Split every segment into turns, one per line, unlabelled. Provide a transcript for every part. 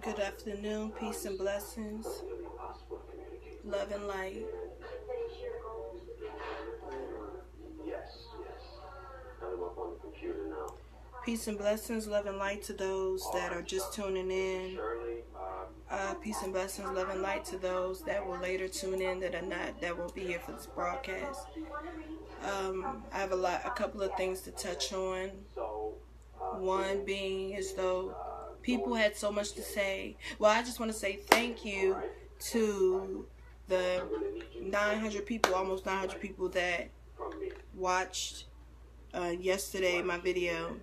Good afternoon, peace and blessings, love and light. Peace and blessings, love and light to those that are just tuning in. Peace and blessings, love and light to those that will later tune in that won't be here for this broadcast. I have a couple of things to touch on. One being as though people had so much to say. Well, I just want to say thank you to the 900 people, almost 900 people that watched yesterday my video,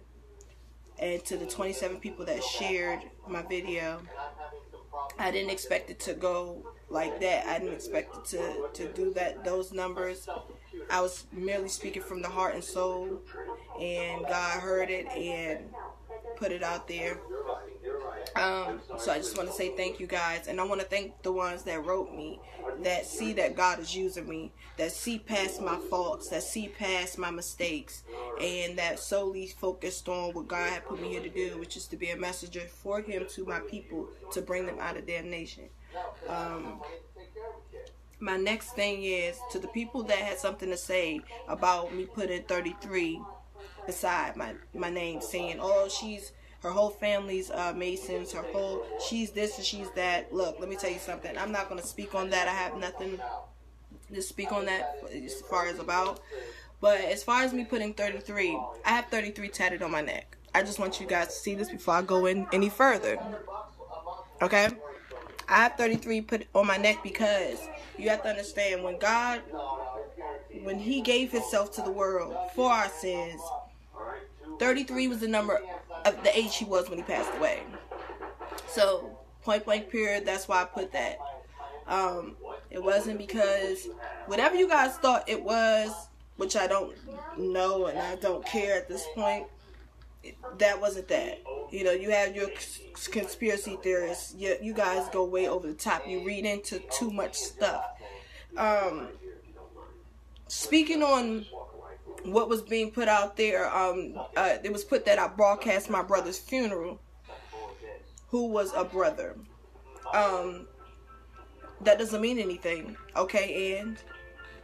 and to the 27 people that shared my video. I didn't expect it to go like that. I didn't expect it to do those numbers. I was merely speaking from the heart and soul, and God heard it and put it out there. So I just want to say thank you guys, and I want to thank the ones that wrote me, that see that God is using me, that see past my faults, that see past my mistakes, and that solely focused on what God had put me here to do, which is to be a messenger for Him to my people, to bring them out of damnation. My next thing is to the people that had something to say about me putting 33 beside my name, saying, oh, her whole family's Masons, she's this and she's that. Look, let me tell you something. I'm not going to speak on that. I have nothing to speak on that as far as about. But as far as me putting 33, I have 33 tatted on my neck. I just want you guys to see this before I go in any further. Okay? I have 33 put on my neck because you have to understand, when He gave Himself to the world for our sins, 33 was the number of the age He was when He passed away. So, point blank period, that's why I put that. It wasn't because whatever you guys thought it was, which I don't know and I don't care at this point, that wasn't that. You know, you have your conspiracy theorists. You guys go way over the top. You read into too much stuff. Speaking on what was being put out there, it was put that I broadcast my brother's funeral, who was a brother. That doesn't mean anything, okay,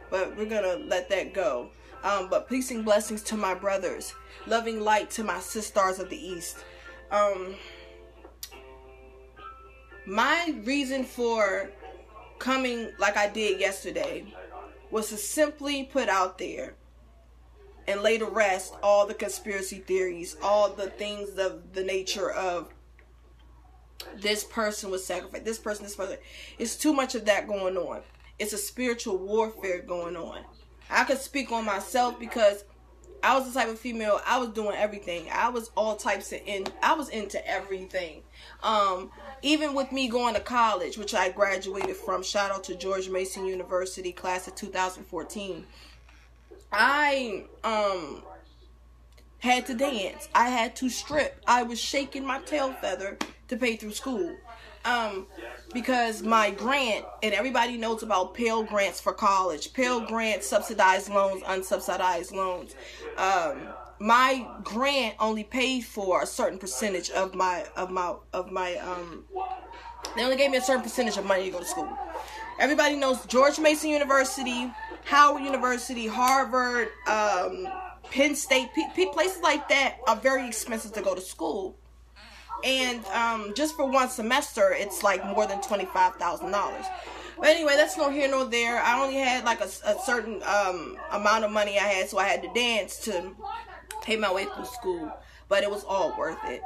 but we're gonna let that go. But peace and blessings to my brothers, loving light to my sisters of the East. My reason for coming like I did yesterday was to simply put out there and lay to rest all the conspiracy theories, all the things of the nature of this person was sacrificed, this person. It's too much of that going on. It's a spiritual warfare going on. I could speak on myself because I was the type of female, I was doing everything. I was all types of I was into everything. Even with me going to college, which I graduated from, shout out to George Mason University, class of 2014. I had to dance. I had to strip. I was shaking my tail feather to pay through school. Because my grant, and everybody knows about Pell Grants for college. Pell Grants, subsidized loans, unsubsidized loans. My grant only paid for a certain percentage of my they only gave me a certain percentage of money to go to school. Everybody knows George Mason University, Howard University, Harvard, Penn State, places like that are very expensive to go to school. And just for one semester, it's like more than $25,000. But anyway, that's no here nor there. I only had like a certain amount of money I had, so I had to dance to pay my way through school. But it was all worth it.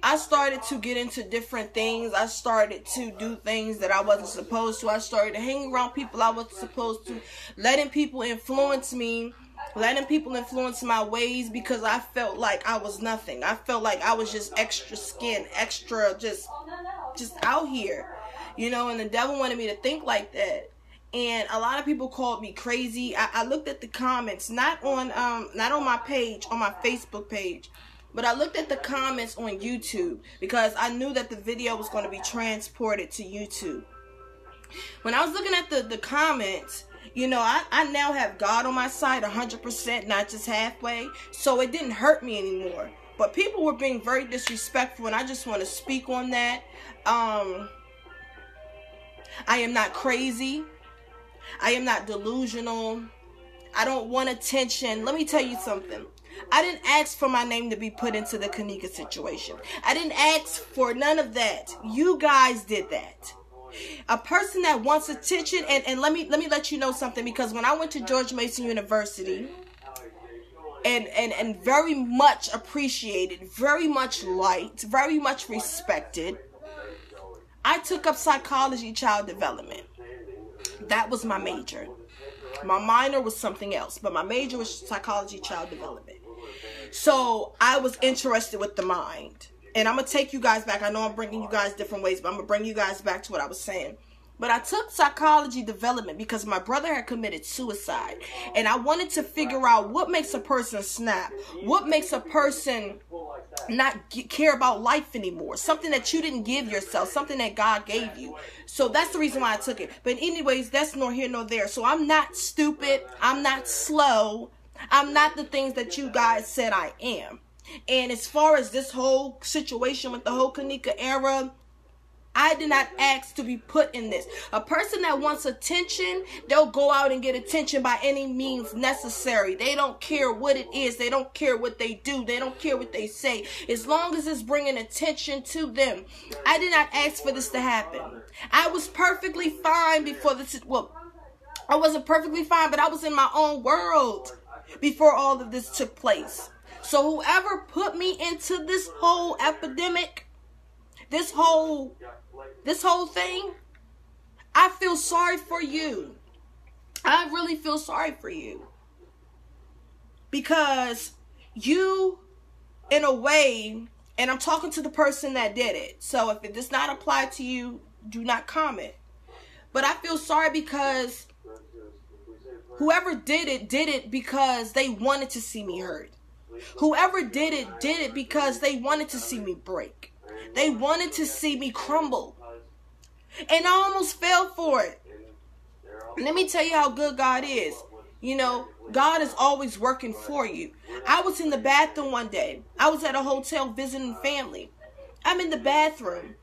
I started to get into different things. I started to do things that I wasn't supposed to. I started to hang around people I wasn't supposed to. Letting people influence me. Letting people influence my ways because I felt like I was nothing. I felt like I was just extra skin, extra just out here. You know, and the devil wanted me to think like that. And a lot of people called me crazy. I looked at the comments, not on my page, on my Facebook page. But I looked at the comments on YouTube because I knew that the video was going to be transported to YouTube. When I was looking at the comments, you know, I now have God on my side 100%, not just halfway. So it didn't hurt me anymore. But people were being very disrespectful, and I just want to speak on that. I am not crazy. I am not delusional. I don't want attention. Let me tell you something. I didn't ask for my name to be put into the Kenneka situation. I didn't ask for none of that. You guys did that. A person that wants attention, and let me let you know something, because when I went to George Mason University, and very much appreciated, very much liked, very much respected, I took up psychology, child development. That was my major. My minor was something else, but my major was psychology, child development. So I was interested with the mind. And I'm going to take you guys back. I know I'm bringing you guys different ways, but I'm going to bring you guys back to what I was saying. But I took psychology development because my brother had committed suicide. And I wanted to figure out what makes a person snap. What makes a person not care about life anymore. Something that you didn't give yourself. Something that God gave you. So that's the reason why I took it. But anyways, that's nor here nor there. So I'm not stupid. I'm not slow. I'm not the things that you guys said I am. And as far as this whole situation with the whole Kenneka era, I did not ask to be put in this. A person that wants attention, they'll go out and get attention by any means necessary. They don't care what it is. They don't care what they do. They don't care what they say. As long as it's bringing attention to them. I did not ask for this to happen. I was perfectly fine before this. Well, I wasn't perfectly fine, but I was in my own world before all of this took place. So whoever put me into this whole epidemic, this whole thing, I feel sorry for you. I really feel sorry for you. Because you, in a way, and I'm talking to the person that did it. So if it does not apply to you, do not comment. But I feel sorry because whoever did it because they wanted to see me hurt. Whoever did it because they wanted to see me break. They wanted to see me crumble. And I almost fell for it. Let me tell you how good God is. You know, God is always working for you. I was in the bathroom one day. I was at a hotel visiting family. I'm in the bathroom.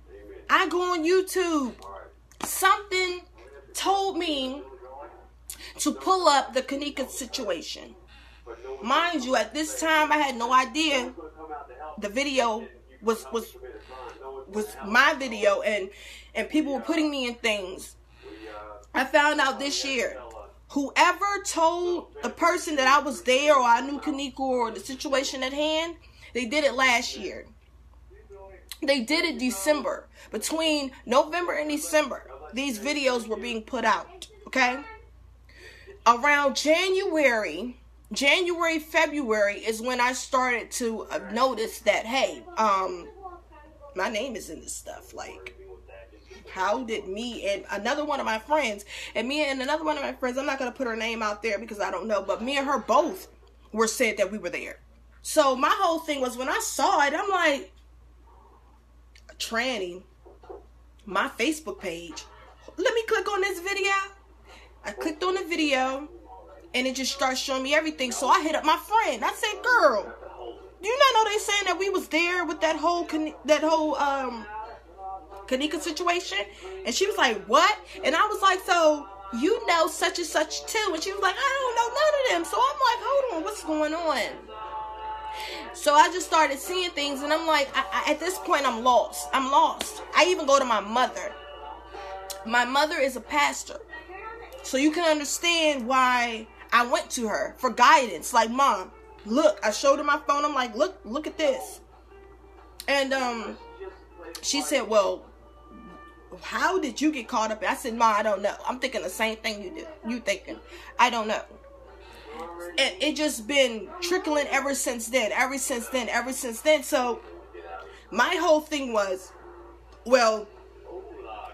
I go on YouTube. Something told me to pull up the Kenneka situation. Mind you, at this time, I had no idea the video was my video, and people were putting me in things. I found out this year. Whoever told the person that I was there, or I knew Kenneka, or the situation at hand, they did it last year. They did it December. Between November and December, these videos were being put out. Okay? Around January, February is when I started to notice that, hey, my name is in this stuff. Like, how did me and another one of my friends, I'm not going to put her name out there because I don't know, but me and her both were said that we were there. So my whole thing was, when I saw it, I'm like, tranny, my Facebook page, let me click on this video. I clicked on the video, and it just started showing me everything. So I hit up my friend. I said, girl, do you not know they saying that we was there with that whole Kenneka situation? And she was like, what? And I was like, so you know such and such too? And she was like, I don't know none of them. So I'm like, hold on, what's going on? So I just started seeing things, and I'm like, at this point, I'm lost. I even go to my mother. My mother is a pastor. So you can understand why I went to her for guidance. Like, Mom, look, I showed her my phone. I'm like, look at this. And she said, well, how did you get caught up? I said, Ma, I don't know. I'm thinking the same thing you do. You thinking. I don't know. And it just been trickling ever since then. So my whole thing was, well,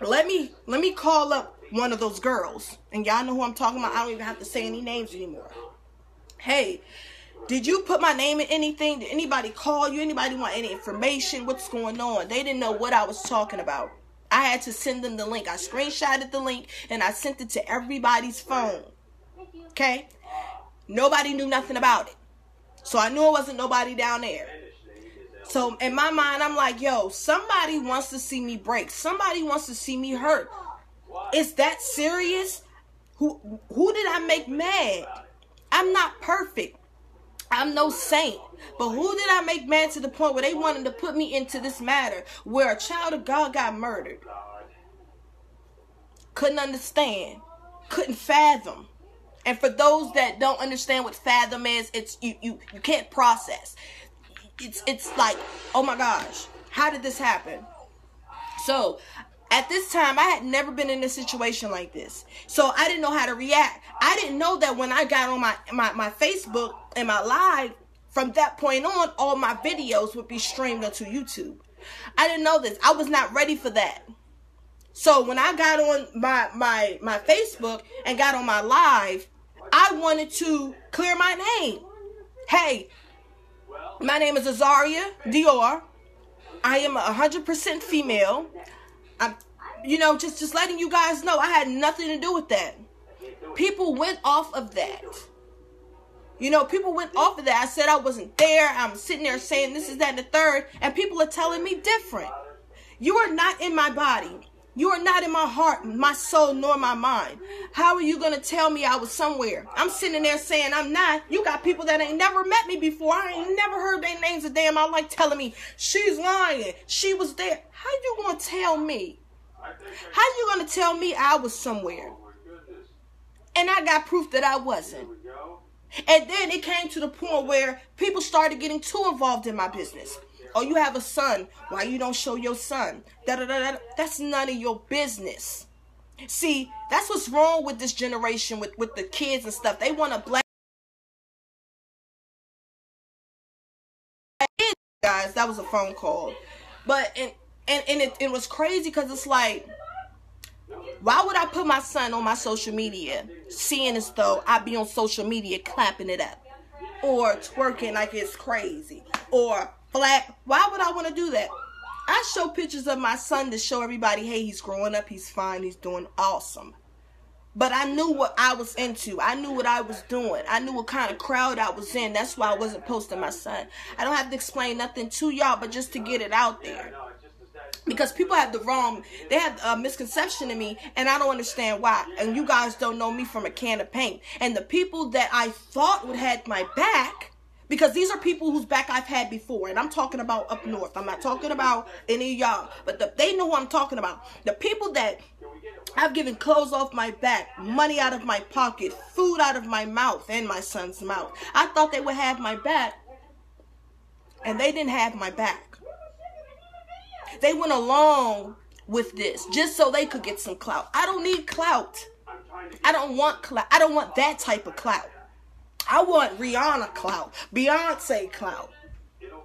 let me call up one of those girls, and y'all know who I'm talking about. I don't even have to say any names anymore. Hey, did you put my name in anything? Did anybody call you? Anybody want any information? What's going on? They didn't know what I was talking about. I had to send them the link. I screenshotted the link, and I sent it to everybody's phone. Okay? Nobody knew nothing about it. So I knew it wasn't nobody down there. So in my mind, I'm like, yo, somebody wants to see me break. Somebody wants to see me hurt. Is that serious? Who did I make mad? I'm not perfect. I'm no saint. But who did I make mad to the point where they wanted to put me into this matter where a child of God got murdered? Couldn't understand. Couldn't fathom. And for those that don't understand what fathom is, it's you can't process. It's like, oh my gosh, how did this happen? So at this time, I had never been in a situation like this. So I didn't know how to react. I didn't know that when I got on my Facebook and my live, from that point on, all my videos would be streamed onto YouTube. I didn't know this. I was not ready for that. So when I got on my Facebook and got on my live, I wanted to clear my name. Hey, my name is Azaria Dior. I am 100% female. I'm, just letting you guys know I had nothing to do with that. People went off of that. People went off of that. I said I wasn't there. I'm sitting there saying this is that and the third. And people are telling me different. You are not in my body. You are not in my heart, my soul, nor my mind. How are you going to tell me I was somewhere? I'm sitting there saying I'm not. You got people that ain't never met me before. I ain't never heard their names a day in my life telling me she's lying. She was there. How you going to tell me? How you going to tell me I was somewhere? And I got proof that I wasn't. And then it came to the point where people started getting too involved in my business. Oh, you have a son. Why you don't show your son? That's none of your business. See, that's what's wrong with this generation, with the kids and stuff. They want to blame kids, guys. That was a phone call. But it was crazy because it's like, why would I put my son on my social media, seeing as though I be on social media clapping it up, or twerking like it's crazy, or flat? Why would I want to do that? I show pictures of my son to show everybody, hey, he's growing up, he's fine, he's doing awesome. But I knew what I was into. I knew what I was doing. I knew what kind of crowd I was in. That's why I wasn't posting my son. I don't have to explain nothing to y'all, but just to get it out there. Because people have they have a misconception of me, and I don't understand why. And you guys don't know me from a can of paint. And the people that I thought would have my back, because these are people whose back I've had before, and I'm talking about up north. I'm not talking about any of y'all, but they know who I'm talking about. The people that I've given clothes off my back, money out of my pocket, food out of my mouth and my son's mouth. I thought they would have my back, and they didn't have my back. They went along with this just so they could get some clout. I don't need clout. I don't want clout. I don't want that type of clout. I want Rihanna clout, Beyonce clout,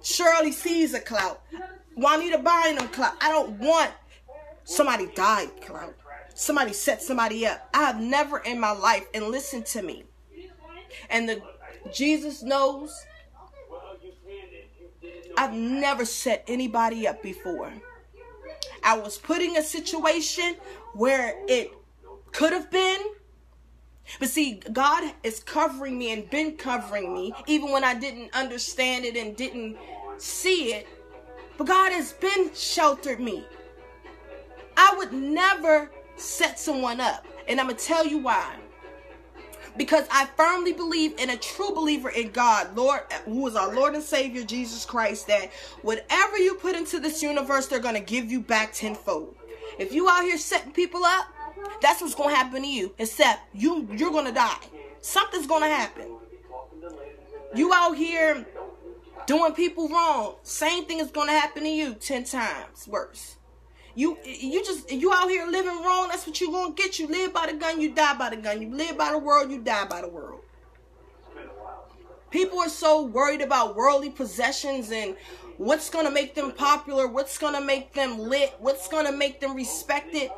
Shirley Caesar clout, Juanita Bynum clout. I don't want somebody died clout. Somebody set somebody up. I have never in my life, and listen to me, and Jesus knows, I've never set anybody up before. I was put in a situation where it could have been. But see, God is covering me and been covering me even when I didn't understand it and didn't see it. But God has been sheltered me. I would never set someone up. And I'm going to tell you why. Because I firmly believe in a true believer in God, Lord, who is our Lord and Savior, Jesus Christ, that whatever you put into this universe, they're going to give you back tenfold. If you out here setting people up, that's what's going to happen to you. Except you're going to die. Something's going to happen. You out here doing people wrong, same thing is going to happen to you 10 times worse. You out here living wrong, that's what you're going to get. You live by the gun, you die by the gun. You live by the world, you die by the world. People are so worried about worldly possessions and what's going to make them popular, what's going to make them lit, what's going to make them respected.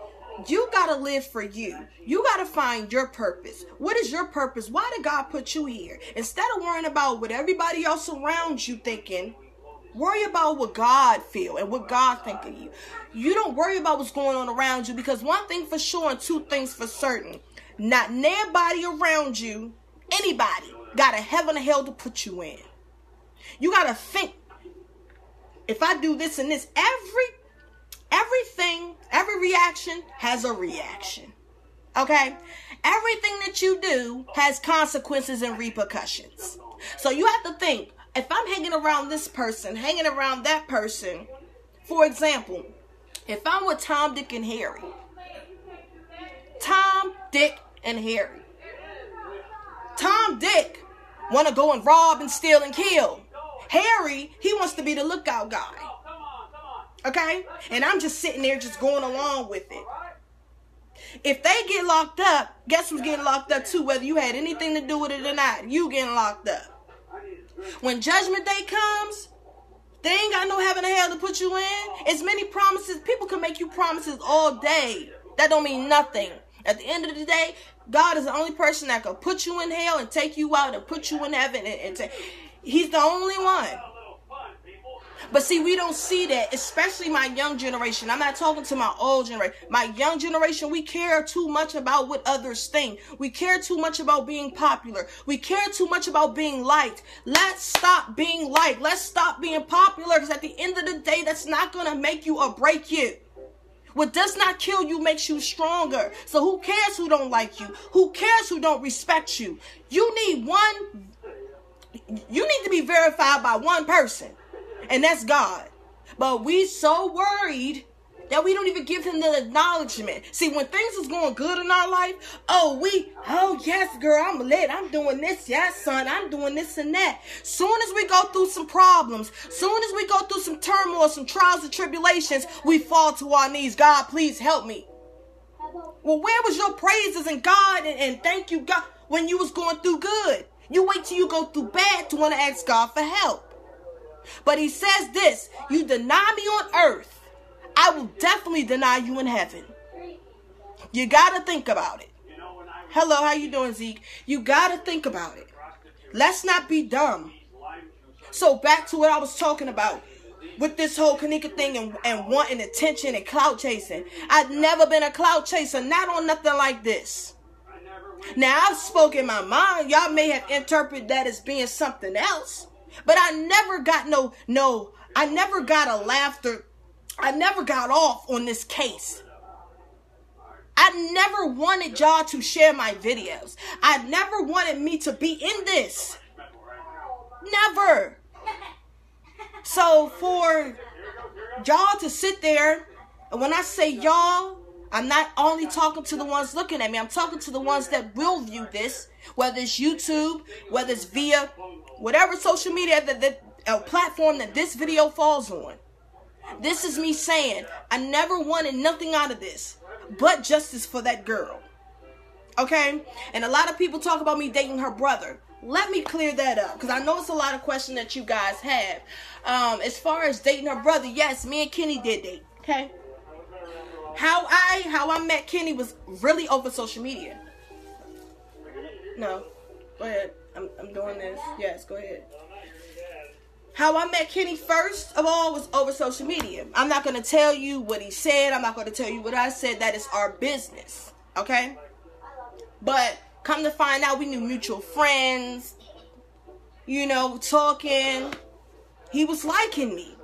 You got to live for you. You got to find your purpose. What is your purpose? Why did God put you here? Instead of worrying about what everybody else around you thinking, worry about what God feel and what God think of you. You don't worry about what's going on around you, because one thing for sure and two things for certain. Not nobody around you, anybody, got a heaven or hell to put you in. You got to think. if I do this and this, every reaction has a reaction. Okay? Everything that you do has consequences and repercussions. So you have to think, if I'm hanging around this person, hanging around that person, for example, if I'm with Tom, Dick, and Harry. Tom, Dick, and Harry. Tom, Dick want to go and rob and steal and kill. Harry, he wants to be the lookout guy. Okay? And I'm just sitting there just going along with it. If they get locked up, guess who's getting locked up too, whether you had anything to do with it or not? You getting locked up. When judgment day comes, they ain't got no heaven or hell to put you in. As many promises, people can make you promises all day. That don't mean nothing. At the end of the day, God is the only person that can put you in hell and take you out and put you in heaven. He's the only one. But see, we don't see that, especially my young generation. I'm not talking to my old generation. My young generation, we care too much about what others think. We care too much about being popular. We care too much about being liked. Let's stop being liked. Let's stop being popular, because at the end of the day, that's not going to make you or break you. What does not kill you makes you stronger. So who cares who don't like you? Who cares who don't respect you? You need to be verified by one person. And that's God. But we so worried that we don't even give him the acknowledgement. See, when things is going good in our life, oh yes, girl, I'm lit. I'm doing this. Yes, son, I'm doing this and that. Soon as we go through some problems, soon as we go through some turmoil, some trials and tribulations, we fall to our knees. God, please help me. Well, where was your praises and God and thank you, God, when you was going through good? You wait till you go through bad to want to ask God for help. But he says this, you deny me on earth, I will definitely deny you in heaven. You got to think about it. Hello, how you doing, Zeke? You got to think about it. Let's not be dumb. So back to what I was talking about with this whole Kenneka thing and wanting attention and clout chasing. I've never been a clout chaser, not on nothing like this. Now, I've spoken my mind. Y'all may have interpreted that as being something else. But I never got I never got a laughter. I never got off on this case. I never wanted y'all to share my videos. I never wanted me to be in this. Never. So for y'all to sit there, and when I say y'all, I'm not only talking to the ones looking at me. I'm talking to the ones that will view this, whether it's YouTube, whether it's via whatever social media platform that this video falls on. This is me saying, I never wanted nothing out of this but justice for that girl. Okay? And a lot of people talk about me dating her brother. Let me clear that up, because I know it's a lot of questions that you guys have. As far as dating her brother, yes, me and Kenny did date. Okay? How I met Kenny was really over social media. No. Go ahead. I'm doing this. Yes, go ahead. How I met Kenny, first of all, was over social media. I'm not going to tell you what he said. I'm not going to tell you what I said. That is our business. Okay? But come to find out, we knew mutual friends. You know, talking. He was liking me.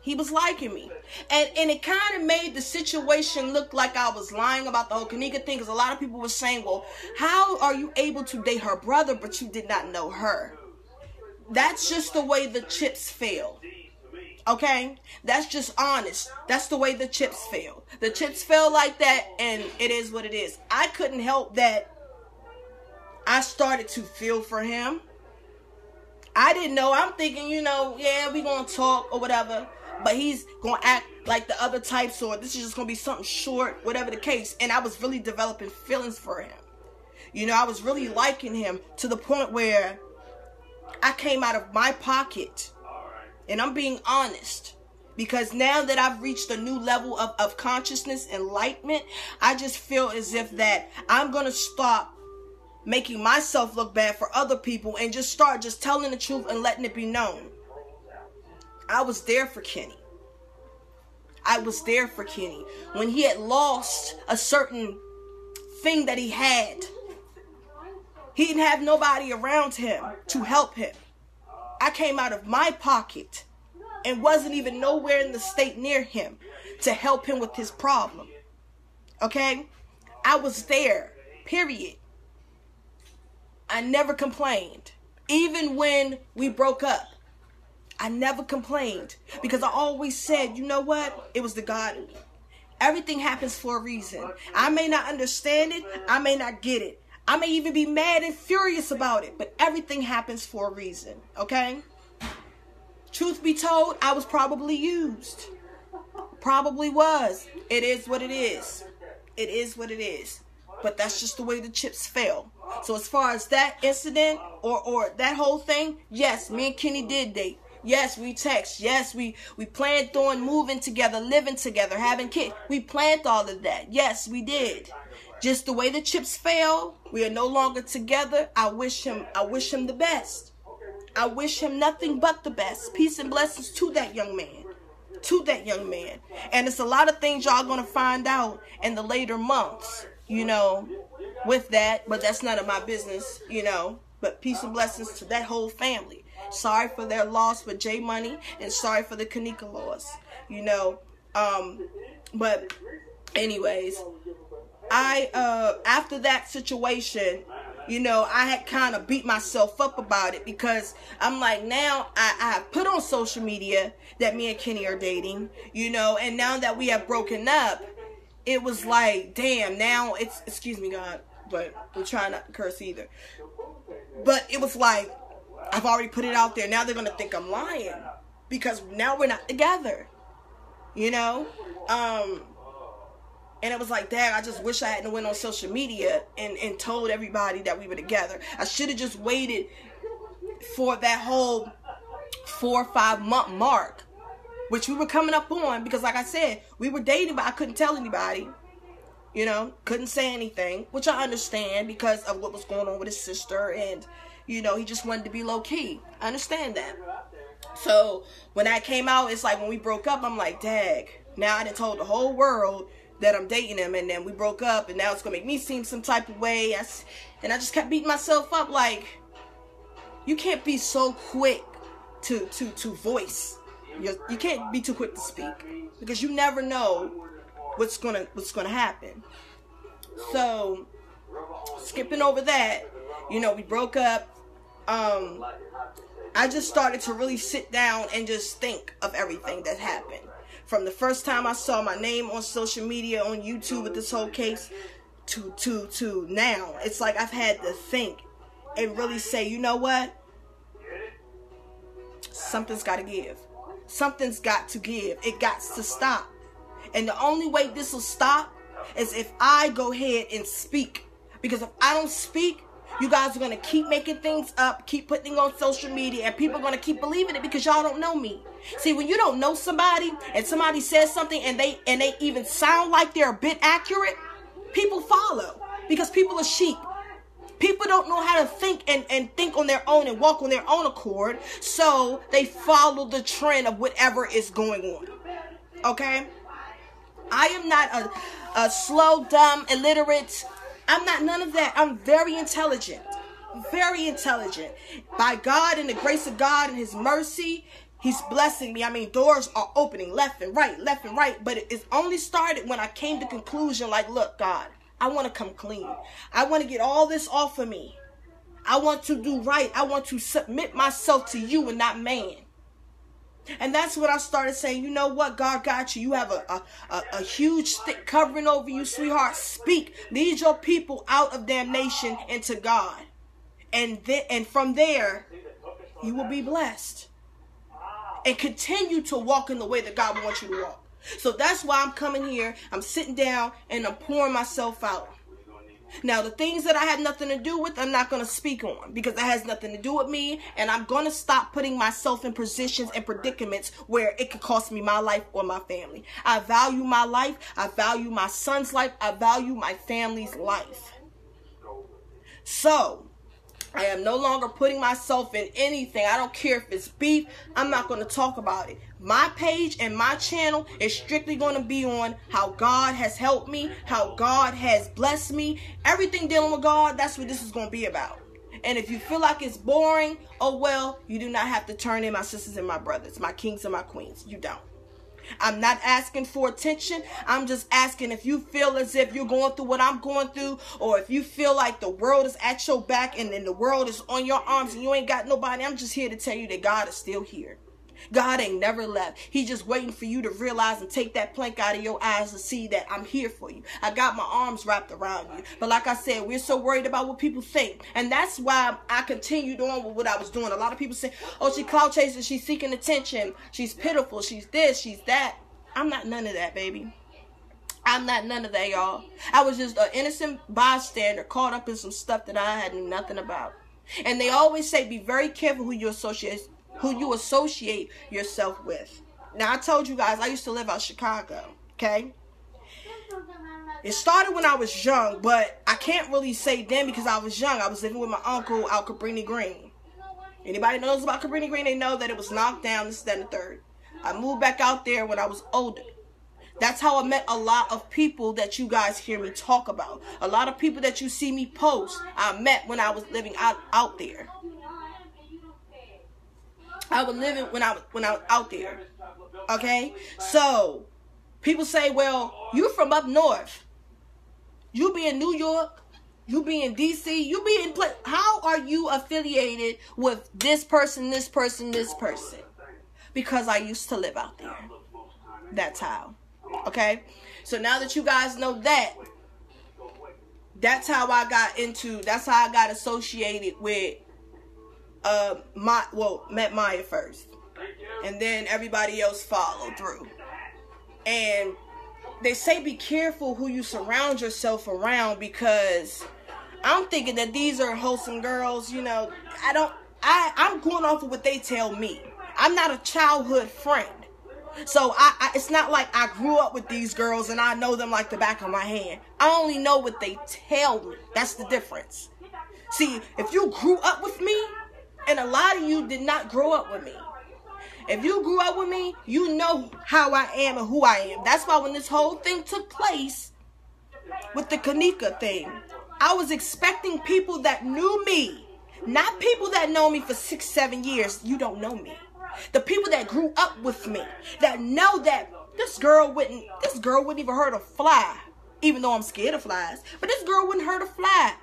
He was liking me. And it kind of made the situation look like I was lying about the whole Kenneka thing, because a lot of people were saying, well, how are you able to date her brother but you did not know her? That's just the way the chips fell. Okay? That's just honest. That's the way the chips fell. The chips fell like that, and it is what it is. I couldn't help that I started to feel for him. I didn't know. I'm thinking, yeah, we gonna talk or whatever. But he's going to act like the other types, or this is just going to be something short, whatever the case. And I was really developing feelings for him. I was really liking him to the point where I came out of my pocket. And I'm being honest. Because now that I've reached a new level of consciousness, enlightenment, I just feel as if that I'm going to stop making myself look bad for other people and just start just telling the truth and letting it be known. I was there for Kenny. I was there for Kenny. When he had lost a certain thing that he had, he didn't have nobody around him to help him. I came out of my pocket and wasn't even nowhere in the state near him to help him with his problem. Okay? I was there, period. I never complained. Even when we broke up, I never complained, because I always said, you know what? It was the God in me. Everything happens for a reason. I may not understand it. I may not get it. I may even be mad and furious about it, but everything happens for a reason, okay? Truth be told, I was probably used. Probably was. It is what it is. It is what it is. But that's just the way the chips fell. So as far as that incident or that whole thing, yes, me and Kenny did date. Yes, we text. Yes, we planned on moving together, living together, having kids. We planned all of that. Yes, we did. Just the way the chips fell, we are no longer together. I wish him the best. I wish him nothing but the best. Peace and blessings to that young man. To that young man. And it's a lot of things y'all gonna find out in the later months, you know, with that. But that's none of my business, you know. But peace and blessings to that whole family. Sorry for their loss with J Money, and sorry for the Kennekaveli loss, you know. But anyways, after that situation, you know, I had kind of beat myself up about it, because I'm like, now I put on social media that me and Kenny are dating, you know, and now that we have broken up, it was like, damn, now it's, excuse me, God, but I'm trying not to curse either. But it was like, I've already put it out there. Now they're going to think I'm lying, because now we're not together, you know? And it was like, dang, I just wish I hadn't went on social media and told everybody that we were together. I should have just waited for that whole 4 or 5 month mark, which we were coming up on, because like I said, we were dating, but I couldn't tell anybody, you know, couldn't say anything, which I understand because of what was going on with his sister, and, you know, he just wanted to be low key. I understand that. So when that came out, it's like when we broke up, I'm like, dag, now I done told the whole world that I'm dating him, and then we broke up, and now it's gonna make me seem some type of way. And I just kept beating myself up, like, you can't be so quick to voice. You can't be too quick to speak, because you never know what's gonna happen. So skipping over that, you know, we broke up. I just started to really sit down and just think of everything that happened. From the first time I saw my name on social media, on YouTube with this whole case, to now. It's like I've had to think and really say, you know what? Something's got to give. Something's got to give. It got to stop. And the only way this will stop is if I go ahead and speak. Because if I don't speak, you guys are going to keep making things up, keep putting it on social media, and people are going to keep believing it because y'all don't know me. See, when you don't know somebody and somebody says something and they even sound like they're a bit accurate, people follow, because people are sheep. People don't know how to think and think on their own and walk on their own accord, so they follow the trend of whatever is going on. Okay? I am not a slow, dumb, illiterate. I'm not none of that. I'm very intelligent. Very intelligent. By God and the grace of God and His mercy, He's blessing me. I mean, doors are opening left and right. But it's only started when I came to conclusion, like, look, God, I want to come clean. I want to get all this off of me. I want to do right. I want to submit myself to you and not man. And that's when I started saying, you know what? God got you. You have a huge stick covering over you, sweetheart. Speak. Lead your people out of damnation into God. And from there, you will be blessed. And continue to walk in the way that God wants you to walk. So that's why I'm coming here. I'm sitting down and I'm pouring myself out. Now, the things that I have nothing to do with, I'm not going to speak on, because that has nothing to do with me, and I'm going to stop putting myself in positions and predicaments where it could cost me my life or my family. I value my life. I value my son's life. I value my family's life. So, I am no longer putting myself in anything. I don't care if it's beef. I'm not going to talk about it. My page and my channel is strictly going to be on how God has helped me, how God has blessed me. Everything dealing with God, that's what this is going to be about. And if you feel like it's boring, oh well, you do not have to turn in, my sisters and my brothers, my kings and my queens. You don't. I'm not asking for attention. I'm just asking if you feel as if you're going through what I'm going through, or if you feel like the world is at your back and then the world is on your arms and you ain't got nobody. I'm just here to tell you that God is still here. God ain't never left. He's just waiting for you to realize and take that plank out of your eyes to see that I'm here for you. I got my arms wrapped around you. But like I said, we're so worried about what people think. And that's why I continued on with what I was doing. A lot of people say, oh, she clout chasing, she's seeking attention, she's pitiful, she's this, she's that. I'm not none of that, baby. I'm not none of that, y'all. I was just an innocent bystander caught up in some stuff that I had knew nothing about. And they always say, be very careful who you associate yourself with. Now, I told you guys, I used to live out Chicago, okay? It started when I was young, but I can't really say then because I was young. I was living with my uncle out Cabrini Green. Anybody knows about Cabrini Green, they know that it was knocked down, this, that, and the third. I moved back out there when I was older. That's how I met a lot of people that you guys hear me talk about. A lot of people that you see me post, I met when I was living out there. I was living when I was out there. Okay? So, people say, well, you from up north. You be in New York. You be in D.C. You be in... How are you affiliated with this person, this person, this person? Because I used to live out there. That's how. Okay? So, now that you guys know that, that's how I got associated with... met Maya first, and then everybody else followed through. And they say be careful who you surround yourself around, because I'm thinking that these are wholesome girls. You know, I'm going off of what they tell me. I'm not a childhood friend, so it's not like I grew up with these girls and I know them like the back of my hand. I only know what they tell me. That's the difference. See, if you grew up with me, and a lot of you did not grow up with me. If you grew up with me, you know how I am and who I am. That's why when this whole thing took place with the Kennekaveli thing, I was expecting people that knew me. Not people that know me for 6-7 years. You don't know me. The people that grew up with me, that know that this girl wouldn't even hurt a fly. Even though I'm scared of flies. But this girl wouldn't hurt a fly.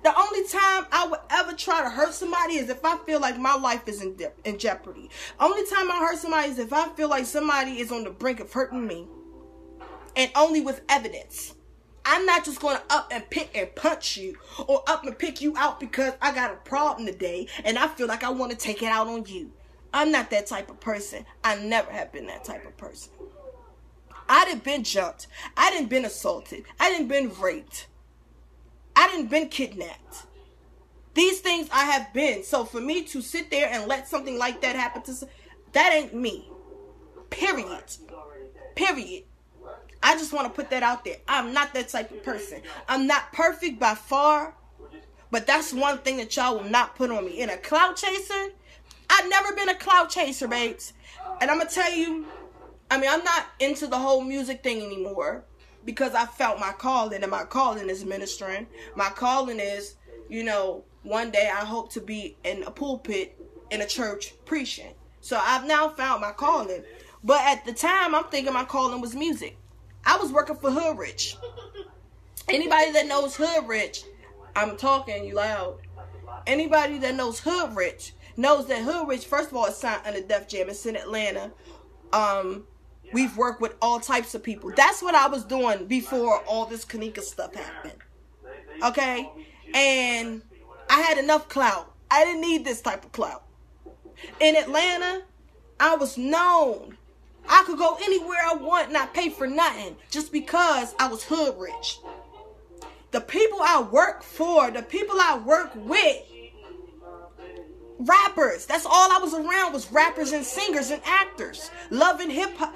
The only time I would ever try to hurt somebody is if I feel like my life is in jeopardy. Only time I hurt somebody is if I feel like somebody is on the brink of hurting me. And only with evidence. I'm not just going to up and pick and punch you, or up and pick you out because I got a problem today and I feel like I want to take it out on you. I'm not that type of person. I never have been that type of person. I done been jumped. I done been assaulted. I done been raped. I done been kidnapped. These things I have been. So for me to sit there and let something like that happen that ain't me. Period. Period. I just want to put that out there. I'm not that type of person. I'm not perfect by far. But that's one thing that y'all will not put on me. In a clout chaser, I've never been a clout chaser, babes. And I'm going to tell you, I'm not into the whole music thing anymore. Because I felt my calling, and my calling is ministering. My calling is, one day I hope to be in a pulpit in a church preaching. So I've now found my calling. But at the time, I'm thinking my calling was music. I was working for Hood Rich. Anybody that knows Hood Rich, I'm talking you loud. Anybody that knows Hood Rich knows that Hood Rich, first of all, is signed under Def Jam. It's in Atlanta. We've worked with all types of people. That's what I was doing before all this Kennekaveli stuff happened. Okay? And I had enough clout. I didn't need this type of clout. In Atlanta, I was known. I could go anywhere I want, not pay for nothing, just because I was hood rich. The people I work for, the people I work with, rappers. That's all I was around, was rappers and singers and actors. Loving hip-hop.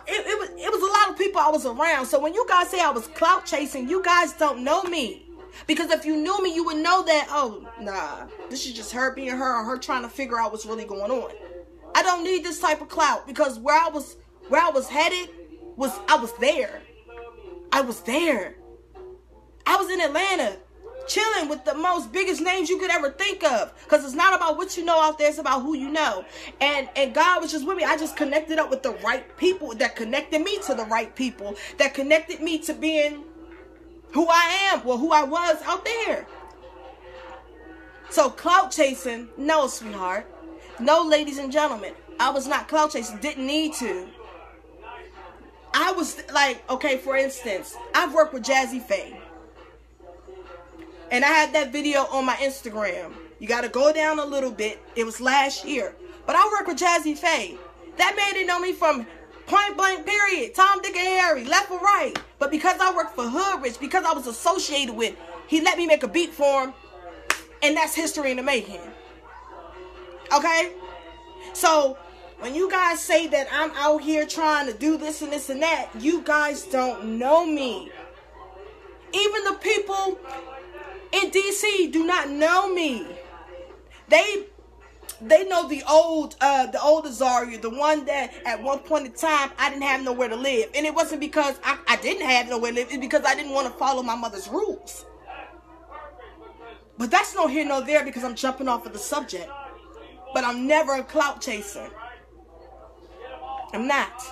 It was a lot of people I was around. So when you guys say I was clout chasing, you guys don't know me. Because if you knew me, you would know that, oh, nah, this is just her being her, or her trying to figure out what's really going on. I don't need this type of clout, because where I was headed I was there. I was there. I was in Atlanta chilling with the most biggest names you could ever think of. Because it's not about what you know out there, it's about who you know. And God was just with me. I just connected up with the right people that connected me to the right people, that connected me to being who I am, well, who I was out there. So clout chasing, no, sweetheart. No, ladies and gentlemen. I was not clout chasing. Didn't need to. I was like, okay, for instance, I've worked with Jazzy Faye. And I had that video on my Instagram. You got to go down a little bit. It was last year. But I worked with Jazzy Faye. That man didn't know me from point blank period. Tom, Dick, and Harry. Left or right. But because I worked for Hood Rich, because I was associated with, he let me make a beat for him. And that's history in the making. Okay? So, when you guys say that I'm out here trying to do this and this and that, you guys don't know me. Even the people in DC do not know me. They know the old Azaria, the one that at one point in time I didn't have nowhere to live. And it wasn't because I didn't have nowhere to live. It's because I didn't want to follow my mother's rules. But that's no here nor there because I'm jumping off of the subject. But I'm never a clout chaser. I'm not.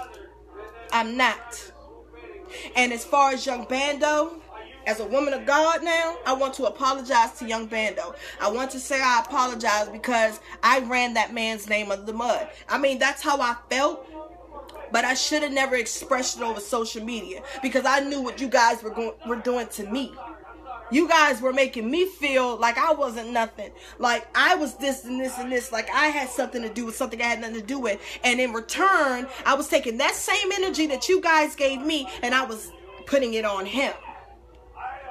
And as far as Young Bando, as a woman of God now, I want to apologize to Young Bando. I want to say I apologize because I ran that man's name under the mud. I mean, that's how I felt. But I should have never expressed it over social media because I knew what you guys were doing to me. You guys were making me feel like I wasn't nothing. Like I was this and this and this. Like I had something to do with something I had nothing to do with. And in return, I was taking that same energy that you guys gave me and I was putting it on him.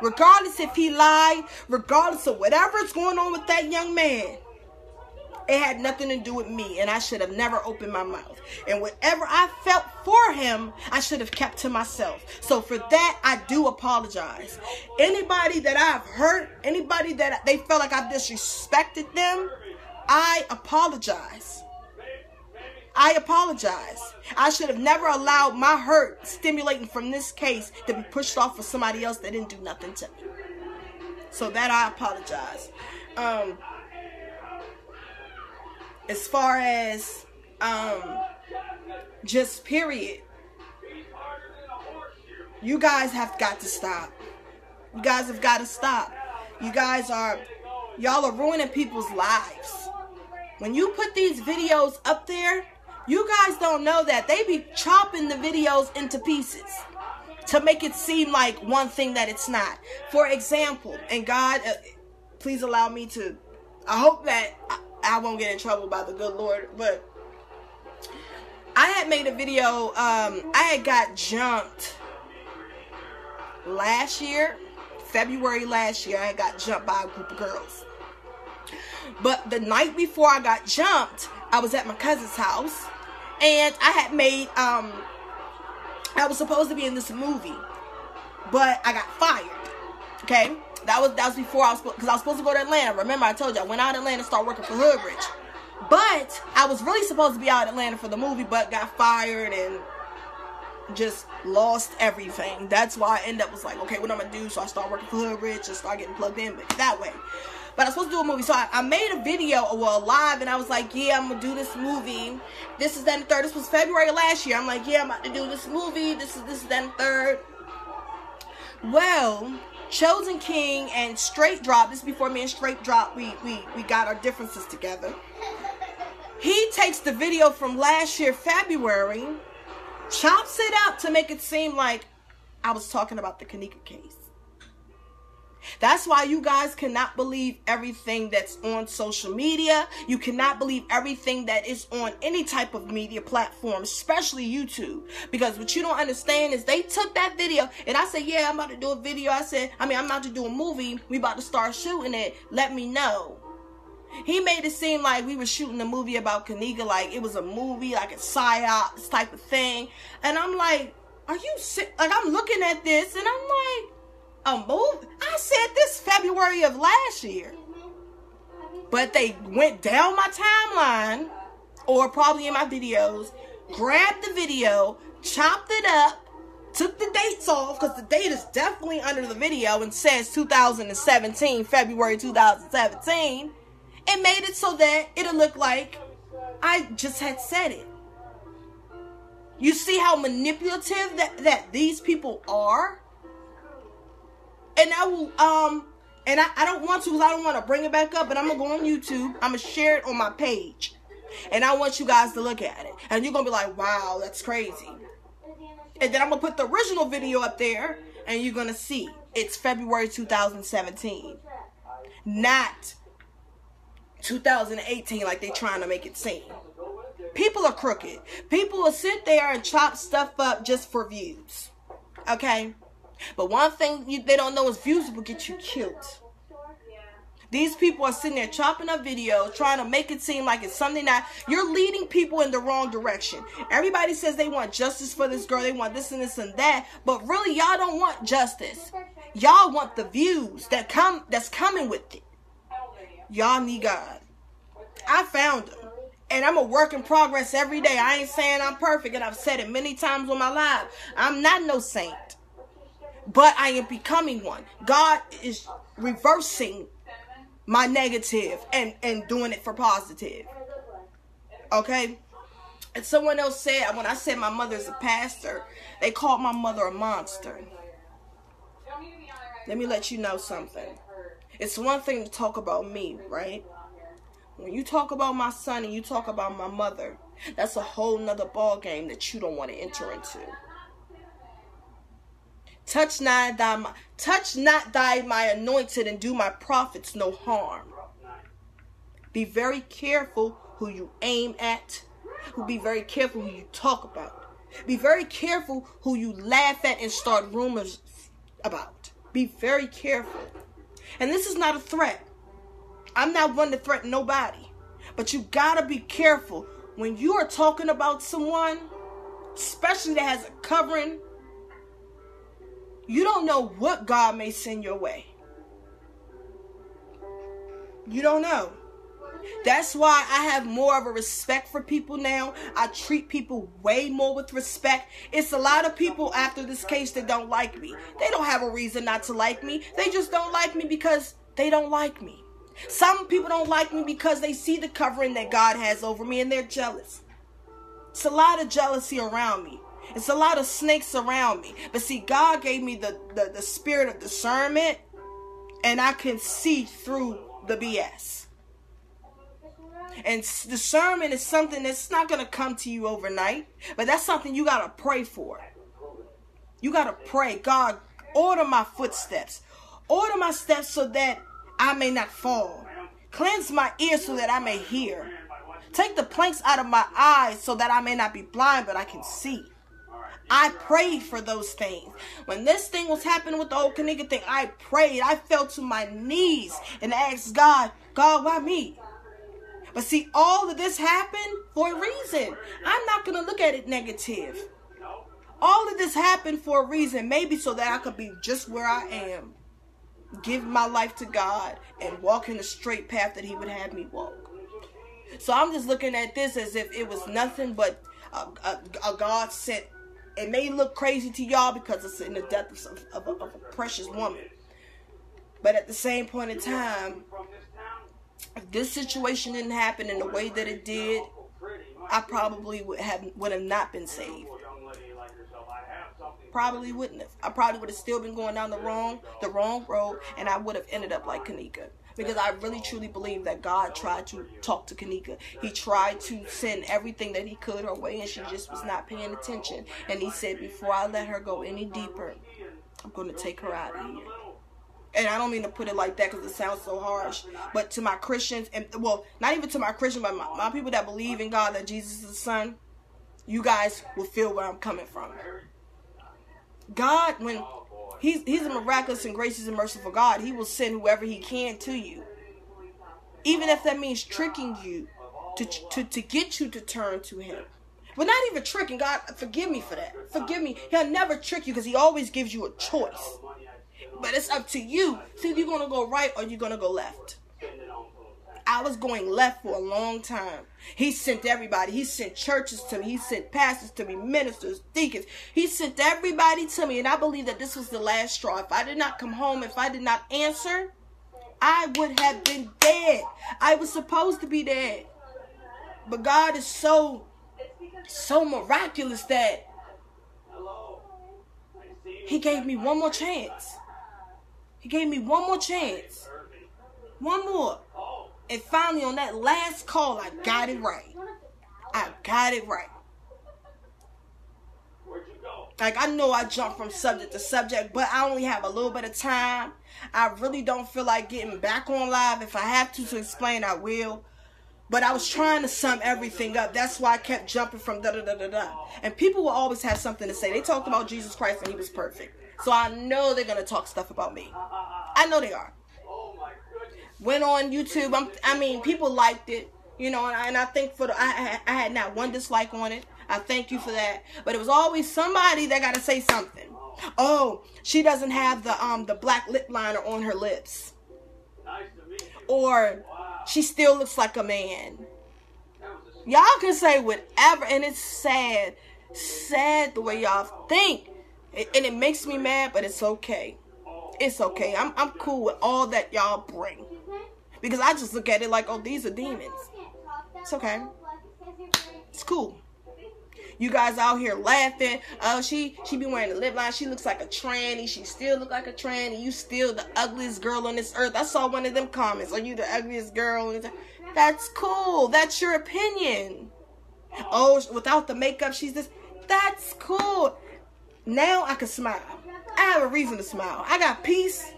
Regardless if he lied, regardless of whatever's going on with that young man, it had nothing to do with me, and I should have never opened my mouth. And whatever I felt for him, I should have kept to myself. So for that, I do apologize. Anybody that I've hurt, anybody that they felt like I've disrespected them, I apologize. I apologize. I should have never allowed my hurt stimulating from this case to be pushed off for somebody else that didn't do nothing to me. So that I apologize. As far as just period, you guys have got to stop. You guys have got to stop. Y'all are ruining people's lives. When you put these videos up there, you guys don't know that they be chopping the videos into pieces to make it seem like one thing that it's not. For example, and God, please allow me to, I hope that I won't get in trouble by the good Lord, but I had made a video, I had got jumped last year, February last year, I had got jumped by a group of girls. But the night before I got jumped, I was at my cousin's house, and I had made, I was supposed to be in this movie, but I got fired, okay? That was before because I was supposed to go to Atlanta. Remember, I told you, I went out to Atlanta and started working for Hood Rich. But I was really supposed to be out in Atlanta for the movie, but got fired and just lost everything. That's why I ended up was like, okay, what I'm going to do? So I started working for Hood Rich and started getting plugged in that way. But I was supposed to do a movie. So I made a video, live, and I was like, yeah, I'm going to do this movie. This is, that, and the third. This was February last year. I'm like, yeah, I'm about to do this movie. This is, that, and the third. Well, Chosen King and Straight Drop, this is before me and Straight Drop, we got our differences together. He takes the video from last year, February, chops it up to make it seem like I was talking about the Kennekaveli case. That's why you guys cannot believe everything that's on social media. You cannot believe everything that is on any type of media platform, especially YouTube. Because what you don't understand is they took that video and I said, yeah, I'm about to do a video. I'm about to do a movie. We about to start shooting it. Let me know. He made it seem like we were shooting a movie about Kennekaveli, like it was a movie, like a psyops type of thing. And I'm like, are you sick? Like, I'm looking at this and I'm like, a movie? I said this February of last year. But they went down my timeline, or probably in my videos, grabbed the video, chopped it up took the dates off, because the date is definitely under the video and says 2017, February 2017, and made it so that it'll look like I just had said it. You see how manipulative that these people are? And I will, and I don't want to, because I don't want to bring it back up, but I'm going to go on YouTube. I'm going to share it on my page. And I want you guys to look at it. And you're going to be like, wow, that's crazy. And then I'm going to put the original video up there, and you're going to see it's February 2017. Not 2018 like they're trying to make it seem. People are crooked. People will sit there and chop stuff up just for views. Okay? But one thing they don't know is views will get you killed. These people are sitting there chopping up videos, trying to make it seem like it's something that you're leading people in the wrong direction. Everybody says they want justice for this girl. They want this and this and that. But really, y'all don't want justice. Y'all want the views that's coming with it. Y'all need God. I found him. And I'm a work in progress every day. I ain't saying I'm perfect. And I've said it many times on my live. I'm not no saint. But I am becoming one. God is reversing my negative and doing it for positive. Okay? And someone else said, when I said my mother's a pastor, they called my mother a monster. Let me let you know something. It's one thing to talk about me, right? When you talk about my son and you talk about my mother, that's a whole nother ball game that you don't want to enter into. Touch not thy my anointed, and do my prophets no harm. Be very careful who you aim at. Be very careful who you talk about. Be very careful who you laugh at and start rumors about. Be very careful. And this is not a threat. I'm not one to threaten nobody. But you gotta be careful when you are talking about someone, especially that has a covering. You don't know what God may send your way. You don't know. That's why I have more of a respect for people now. I treat people way more with respect. It's a lot of people after this case that don't like me. They don't have a reason not to like me. They just don't like me because they don't like me. Some people don't like me because they see the covering that God has over me and they're jealous. It's a lot of jealousy around me. It's a lot of snakes around me. But see, God gave me the spirit of discernment, and I can see through the BS. And discernment is something that's not going to come to you overnight, but that's something you got to pray for. You got to pray, God, order my footsteps. Order my steps so that I may not fall. Cleanse my ears so that I may hear. Take the planks out of my eyes so that I may not be blind, but I can see. I prayed for those things. When this thing was happening with the old Kennekaveli thing, I prayed. I fell to my knees and asked God, why me? But see, all of this happened for a reason. I'm not going to look at it negative. All of this happened for a reason. Maybe so that I could be just where I am. Give my life to God and walk in the straight path that he would have me walk. So I'm just looking at this as if it was nothing but a God sent. It may look crazy to y'all because it's in the death of a precious woman. But at the same point in time, if this situation didn't happen in the way that it did, I probably would have not been saved. Probably wouldn't have. I probably would have still been going down the wrong road, and I would have ended up like Kennekaveli. Because I really truly believe that God tried to talk to Kennekaveli. He tried to send everything that he could her way, and she just was not paying attention. And he said, before I let her go any deeper, I'm going to take her out of here. And I don't mean to put it like that because it sounds so harsh. But to my Christians, and well, not even to my Christians, but my people that believe in God, that Jesus is the Son, you guys will feel where I'm coming from. God, when He's a miraculous and gracious and merciful God, he will send whoever he can to you. Even if that means tricking you to get you to turn to him. But not even tricking. God, forgive me for that. Forgive me. He'll never trick you because he always gives you a choice. But it's up to you. See if you're going to go right or you're going to go left. I was going left for a long time. He sent everybody. He sent churches to me. He sent pastors to me, ministers, deacons. He sent everybody to me. And I believe that this was the last straw. If I did not come home, if I did not answer, I would have been dead. I was supposed to be dead. But God is so miraculous that He gave me one more chance. He gave me one more chance. One more. And finally, on that last call, I got it right. I got it right. Like, I know I jump from subject to subject, but I only have a little bit of time. I really don't feel like getting back on live. If I have to explain, I will. But I was trying to sum everything up. That's why I kept jumping from da-da-da-da-da. And people will always have something to say. They talked about Jesus Christ and He was perfect. So I know they're going to talk stuff about me. I know they are. Went on YouTube. I mean, people liked it. You know, and I think I had not one dislike on it. I thank you for that. But it was always somebody that got to say something. Oh, she doesn't have the black lip liner on her lips. Or she still looks like a man. Y'all can say whatever, and it's sad. Sad the way y'all think. And it makes me mad, but it's okay. It's okay. I'm cool with all that y'all bring. Because I just look at it like, oh, these are demons. It's okay. It's cool. You guys out here laughing. Oh, she be wearing the lip line. She looks like a tranny. She still look like a tranny. You still the ugliest girl on this earth. I saw one of them comments. Are you the ugliest girl? That's cool. That's your opinion. Oh, without the makeup, she's this. That's cool. Now I can smile. I have a reason to smile. I got peace.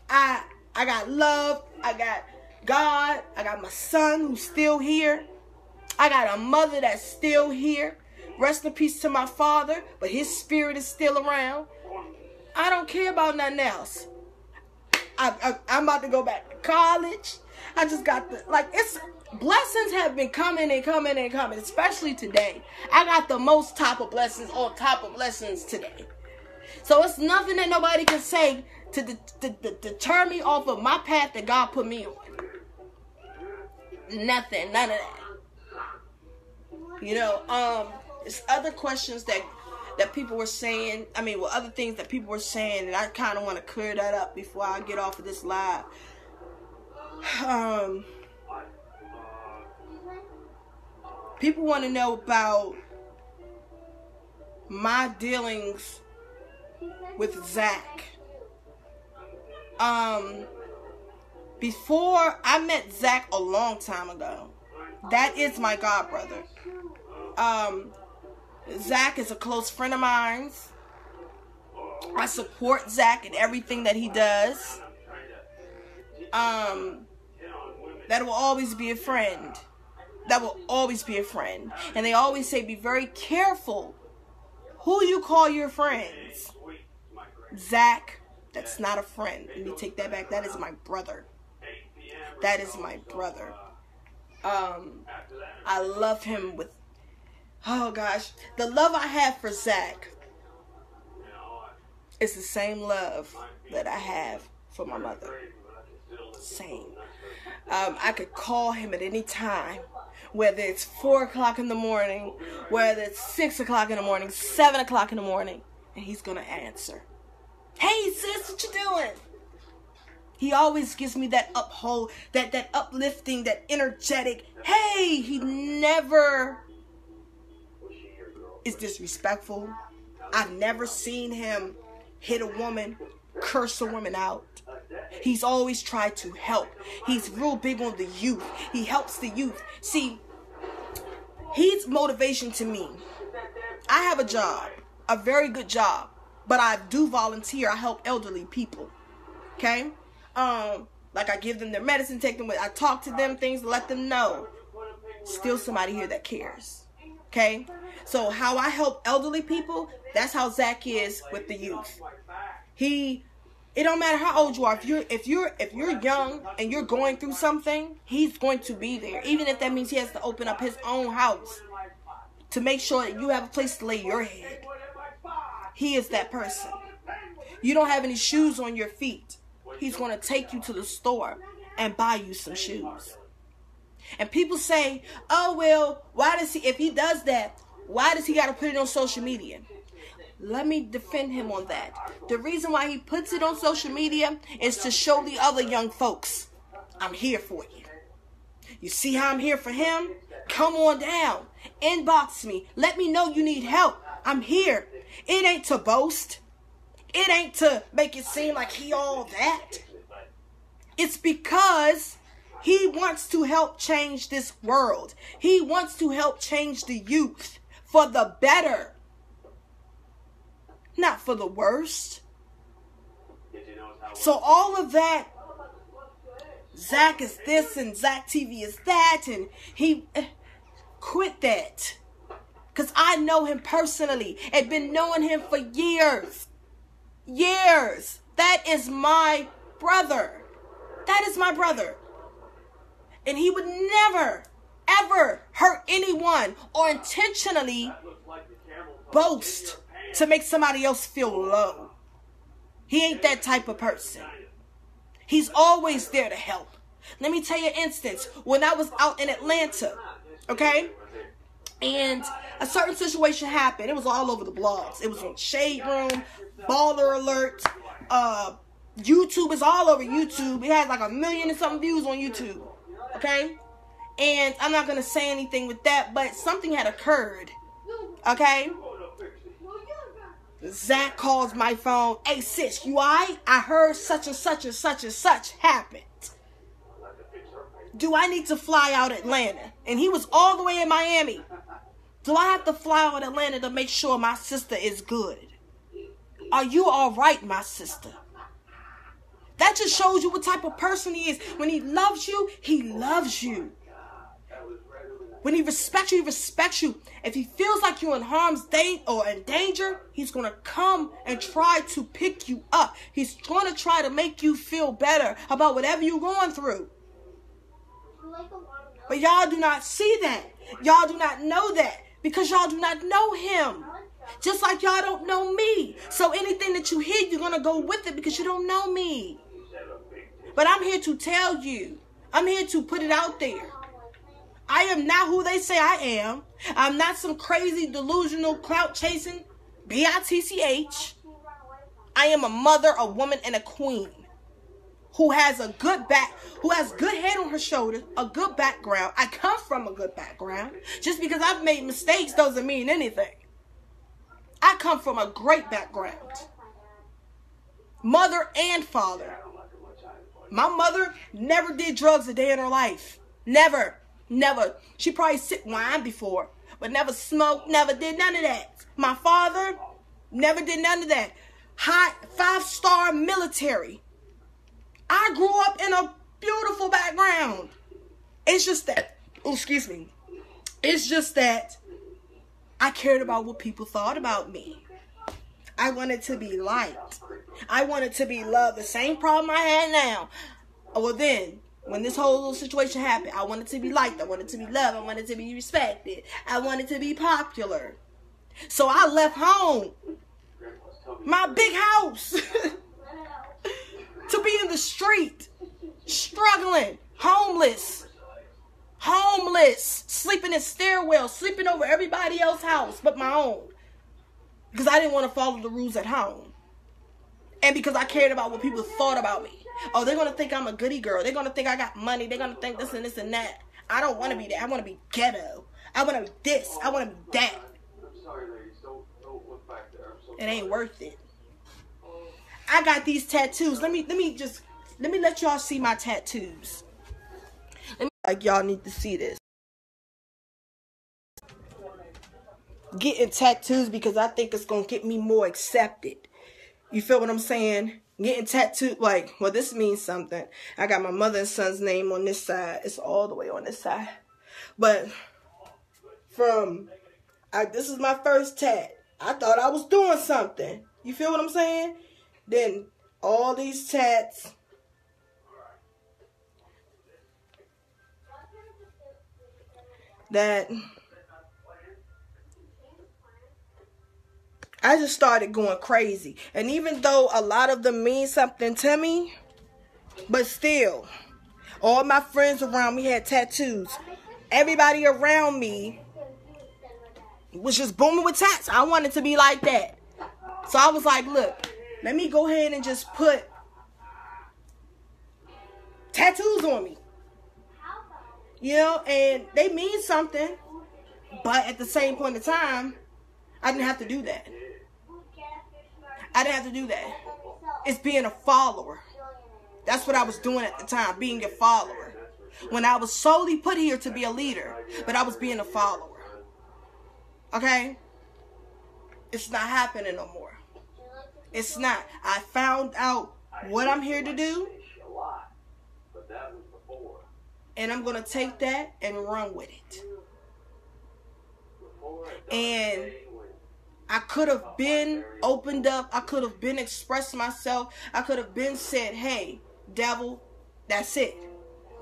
I got love. I got God. I got my son who's still here. I got a mother that's still here. Rest in peace to my father, but his spirit is still around. I don't care about nothing else. I'm about to go back to college. I just got blessings have been coming and coming and coming, especially today. I got the most top of blessings on top of blessings today. So it's nothing that nobody can say to deter me off of my path that God put me on. Nothing, none of that. You know, there's other questions that people were saying. I mean, well, other things that people were saying, and I kind of want to clear that up before I get off of this live. People want to know about my dealings with Zach. Before I met Zach a long time ago, that is my god brother. Zach is a close friend of mine. I support Zach in everything that he does. That will always be a friend. That will always be a friend. And they always say, be very careful who you call your friends. Zach, that's not a friend. Let me take that back. That is my brother. That is my brother. I love him with, oh gosh, the love I have for Zach is the same love that I have for my mother. Same. I could call him at any time, whether it's 4 o'clock in the morning, whether it's 6 o'clock in the morning, 7 o'clock in the morning, and he's gonna answer. Hey sis, what you doing? He always gives me that that uplifting, that energetic, hey, he never is disrespectful. I've never seen him hit a woman, curse a woman out. He's always tried to help. He's real big on the youth. He helps the youth. See, he's motivation to me. I have a job, a very good job, but I do volunteer. I help elderly people. Okay? Like I give them their medicine, take them with, I talk to them, things to let them know. Still somebody here that cares. Okay? So how I help elderly people, that's how Zach is with the youth. It don't matter how old you are. If you're young and you're going through something, he's going to be there. Even if that means he has to open up his own house to make sure that you have a place to lay your head. He is that person. You don't have any shoes on your feet. He's going to take you to the store and buy you some shoes. And people say, oh, well, why does he, if he does that, why does he got to put it on social media? Let me defend him on that. The reason why he puts it on social media is to show the other young folks, I'm here for you. You see how I'm here for him? Come on down. Inbox me. Let me know you need help. I'm here. It ain't to boast. It ain't to make it seem like he all that. It's because he wants to help change this world. He wants to help change the youth for the better. Not for the worst. So all of that, Zach is this and Zach TV is that, and he quit that. Because I know him personally and been knowing him for years. Years. That is my brother. That is my brother. And he would never, ever hurt anyone or intentionally boast to make somebody else feel low. He ain't that type of person. He's always there to help. Let me tell you an instance. When I was out in Atlanta, okay? And a certain situation happened. It was all over the blogs. It was on Shade Room, Baller Alert. YouTube is all over YouTube. It has like 1 million and something views on YouTube. Okay? And I'm not going to say anything with that, but something had occurred. Okay? Zach calls my phone. Hey sis, you alright? I heard such and such and such and such happened. Do I need to fly out Atlanta? And he was all the way in Miami. Do I have to fly out Atlanta to make sure my sister is good? Are you alright, my sister? That just shows you what type of person he is. When he loves you, he loves you. When he respects you, he respects you. If he feels like you're in harm's way or in danger, he's going to come and try to pick you up. He's going to try to make you feel better about whatever you're going through. But y'all do not see that. Y'all do not know that because y'all do not know him. Just like y'all don't know me. So anything that you hear, you're going to go with it because you don't know me. But I'm here to tell you. I'm here to put it out there. I am not who they say I am. I'm not some crazy, delusional, clout chasing bitch. I am a mother, a woman, and a queen who has a good who has good head on her shoulders, a good background. I come from a good background. Just because I've made mistakes doesn't mean anything. I come from a great background. Mother and father. My mother never did drugs a day in her life. Never. Never. She probably sipped wine before, but never smoked, never did none of that. My father never did none of that. High 5-star military. I grew up in a beautiful background. It's just that, it's just that I cared about what people thought about me. I wanted to be liked. I wanted to be loved. The same problem I had now. Well then, when this whole little situation happened, I wanted to be liked. I wanted to be loved. I wanted to be respected. I wanted to be popular. So I left home. My big house. To be in the street. Struggling. Homeless. Sleeping in stairwells. Sleeping over everybody else's house but my own. Because I didn't want to follow the rules at home. And because I cared about what people thought about me. Oh, they're going to think I'm a goody girl. They're going to think I got money. They're going to think this and this and that. I don't want to be that. I want to be ghetto. I want to be this. I want to be that.
I'm sorry, ladies. Don't look back there.
It ain't worth it. I got these tattoos. Let me let y'all see my tattoos. Like y'all need to see this. Getting tattoos because I think it's going to get me more accepted. You feel what I'm saying? Getting tattooed, like, well, this means something. I got my mother and son's name on this side. It's all the way on this side. But this is my first tat. I thought I was doing something. You feel what I'm saying? Then all these tats. That I just started going crazy. And even though a lot of them mean something to me, but still, All my friends around me had tattoos. Everybody around me was just booming with tats. I wanted to be like that. So I was like, look, let me go ahead and just put tattoos on me. You know, and they mean something. But at the same point in time, I didn't have to do that. I didn't have to do that. It's being a follower. That's what I was doing at the time, being a follower. When I was solely put here to be a leader, but I was being a follower. Okay? It's not happening no more. It's not. I found out what I'm here to do. And I'm going to take that and run with it. And I could have been opened up. I could have been expressed myself. I could have been said, hey, devil, that's it.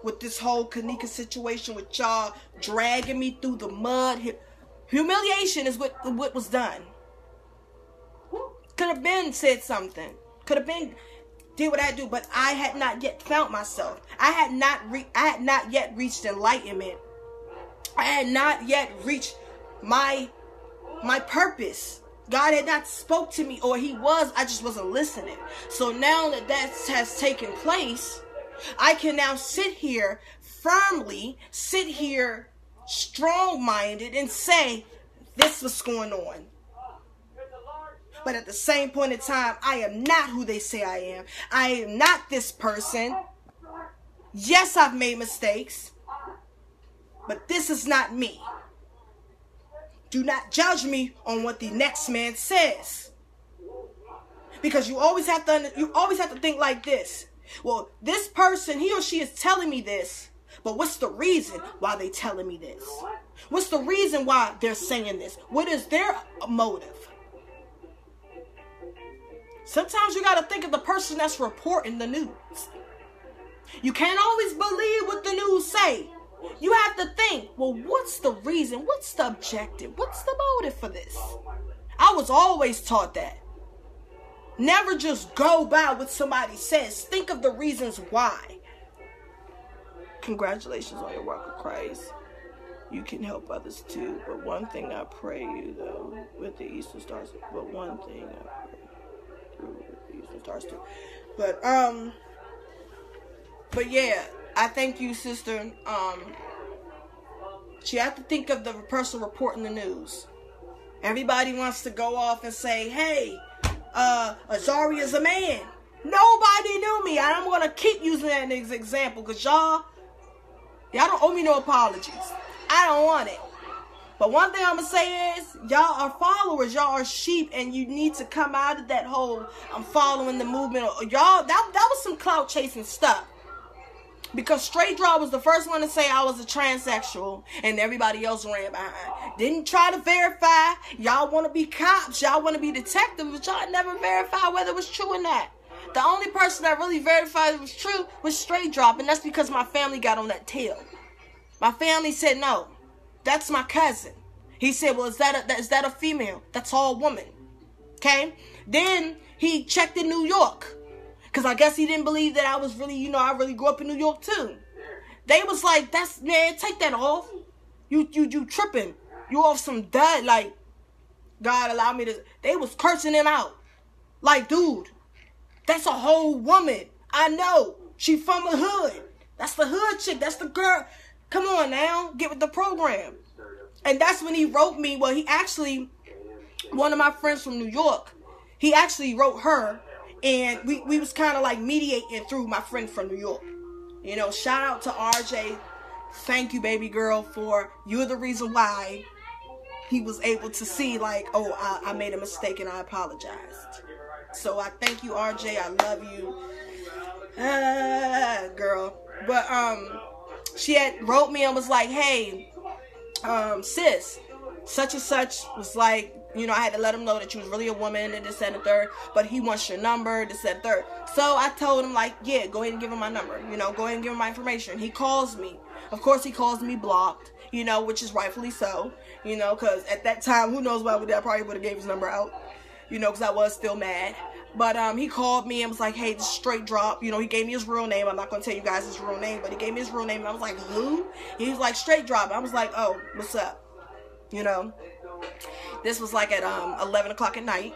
With this whole Kenneka situation with y'all dragging me through the mud. Humiliation is what was done. Could have been said something. Could have been did what I do, but I had not yet found myself. I had not yet reached enlightenment. I had not yet reached my purpose. God had not spoke to me, or he was, I just wasn't listening. So now that has taken place, I can now sit here firmly, sit here strong-minded and say, this was going on. But at the same point in time, I am not who they say I am. I am not this person. Yes, I've made mistakes, but this is not me. Do not judge me on what the next man says. Because you always have to think like this. Well, this person, he or she is telling me this, but what's the reason why they telling me this? What's the reason why they're saying this? What is their motive? Sometimes you got to think of the person that's reporting the news. You can't always believe what the news say. You have to think, well, what's the reason? What's the objective? What's the motive for this? I was always taught that. Never just go by what somebody says. Think of the reasons why. Congratulations on your work of Christ. You can help others too. But one thing I pray you, though, with the Eastern Stars. But one thing I pray through with the Eastern Stars too. But yeah, I thank you, sister. You have to think of the person reporting the news. Everybody wants to go off and say, hey, Azaria's a man. Nobody knew me. I'm going to keep using that as an example because y'all don't owe me no apologies. I don't want it. But one thing I'm going to say is, y'all are followers. Y'all are sheep, and you need to come out of that whole, I'm following the movement. Y'all, that was some clout chasing stuff. Because Straight Draw was the first one to say I was a transsexual, and everybody else ran behind. Didn't try to verify. Y'all want to be cops. Y'all want to be detectives, but y'all never verified whether it was true or not. The only person that really verified it was true was Straight Drop, and that's because my family got on that tail. My family said, no, that's my cousin. He said, well, is that a female? That's all woman. Okay? Then he checked in New York. Because I guess he didn't believe that I was really, I really grew up in New York too. They was like, man, take that off. You tripping. You off some dud. Like, God allowed me to. They was cursing him out. Like, dude, that's a whole woman. I know. She from the hood. That's the hood chick. That's the girl. Come on now. Get with the program. And that's when he wrote me. Well, he actually, one of my friends from New York, he actually wrote her. And we was kind of like mediating through my friend from New York. Shout out to RJ. Thank you, baby girl, for you're the reason why he was able to see like, oh, I made a mistake and I apologized. So I thank you, RJ. I love you. Girl. But she had wrote me and was like, hey, sis, such and such was like, I had to let him know that you was really a woman and this and the third, but he wants your number, this and the third. So I told him like, yeah, go ahead and give him my number, go ahead and give him my information. He calls me. Of course, he calls me blocked, which is rightfully so, because at that time, who knows why I probably would have gave his number out, because I was still mad. But he called me and was like, hey, this is Straight Drop. You know, he gave me his real name. I'm not going to tell you guys his real name, but he gave me his real name. And I was like, who? He was like, Straight Drop. I was like, oh, what's up? You know, this was like at 11 o'clock at night.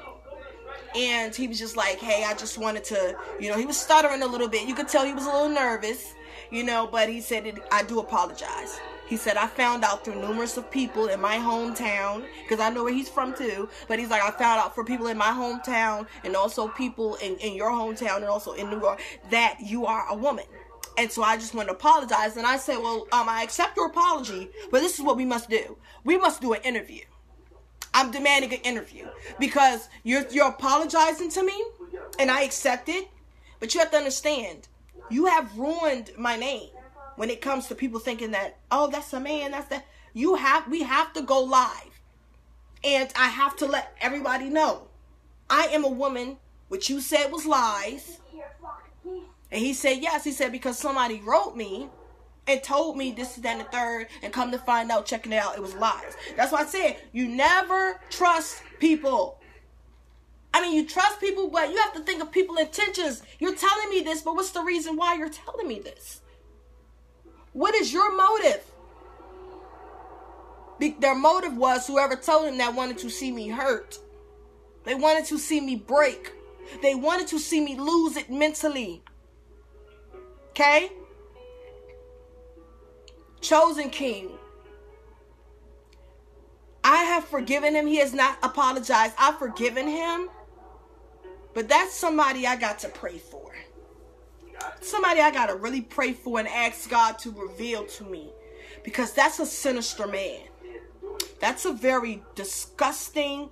And he was just like, hey, I just wanted to, you know, he was stuttering a little bit. You could tell he was a little nervous, you know, but he said, I do apologize. He said, I found out through numerous of people in my hometown, because I know where he's from too, but he's like, I found out for people in my hometown and also people in your hometown and also in New York that you are a woman. And so I just want to apologize. And I said, well, I accept your apology, but this is what we must do. We must do an interview. I'm demanding an interview because you're apologizing to me and I accept it, but you have to understand, you have ruined my name. When it comes to people thinking that, oh, that's a man, that's that. We have to go live. And I have to let everybody know. I am a woman, which you said was lies. And he said, yes. He said, because somebody wrote me and told me this, that, and the third. And come to find out, checking it out, it was lies. That's why I said, you never trust people. I mean, you trust people, but you have to think of people's intentions. You're telling me this, but what's the reason why you're telling me this? What is your motive? Their motive was whoever told him that wanted to see me hurt. They wanted to see me break. They wanted to see me lose it mentally. Okay? Chosen King. I have forgiven him. He has not apologized. I've forgiven him. But that's somebody I got to pray for. Somebody I got to really pray for and ask God to reveal to me. Because that's a sinister man. That's a very disgusting,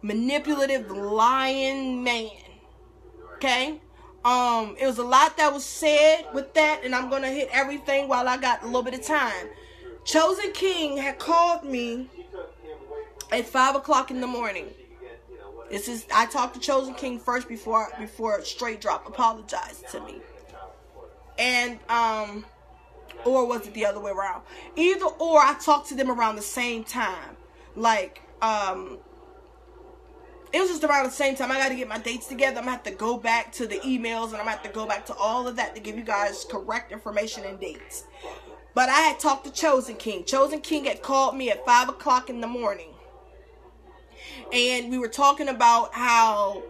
manipulative, lying man. Okay? It was a lot that was said with that. And I'm going to hit everything while I got a little bit of time. Chosen King had called me at 5 o'clock in the morning. I talked to Chosen King first before Straight Drop apologized to me. And, or was it the other way around? Either or, I talked to them around the same time. Like, it was just around the same time. I got to get my dates together. I'm going to have to go back to the emails and I'm going to have to go back to all of that to give you guys correct information and dates. But I had talked to Chosen King. Chosen King had called me at 5 o'clock in the morning. And we were talking about how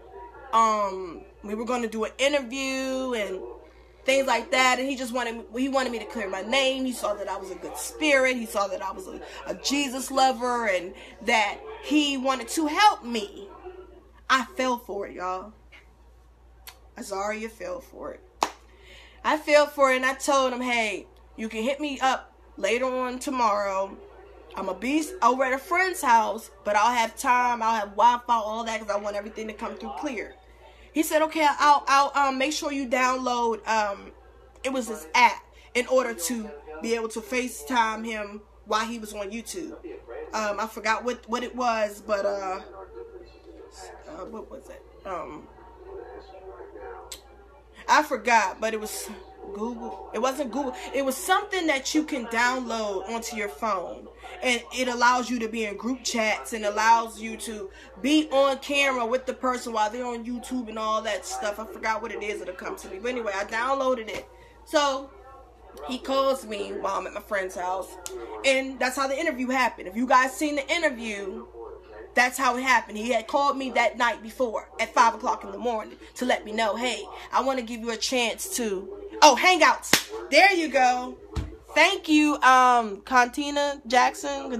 we were going to do an interview and things like that. And he wanted me to clear my name. He saw that I was a good spirit. He saw that I was a Jesus lover and that he wanted to help me. I fell for it, y'all. Azaria fell for it. I fell for it and I told him, hey, you can hit me up later on tomorrow. I'm going to be over at a friend's house, but I'll have time. I'll have Wi-Fi, all that, because I want everything to come through clear. He said, okay, I'll make sure you download, it was this app, in order to be able to FaceTime him while he was on YouTube. I forgot what it was, but, what was it? I forgot, but it was Google. It wasn't Google. It was something that you can download onto your phone. And it allows you to be in group chats and allows you to be on camera with the person while they're on YouTube and all that stuff. I forgot what it is. It'll come to me. But anyway, I downloaded it. So he calls me while I'm at my friend's house. And that's how the interview happened. If you guys seen the interview, that's how it happened. He had called me that night before at 5 o'clock in the morning to let me know, hey, I want to give you a chance to... Oh, Hangouts. There you go. Thank you, Cantina Jackson.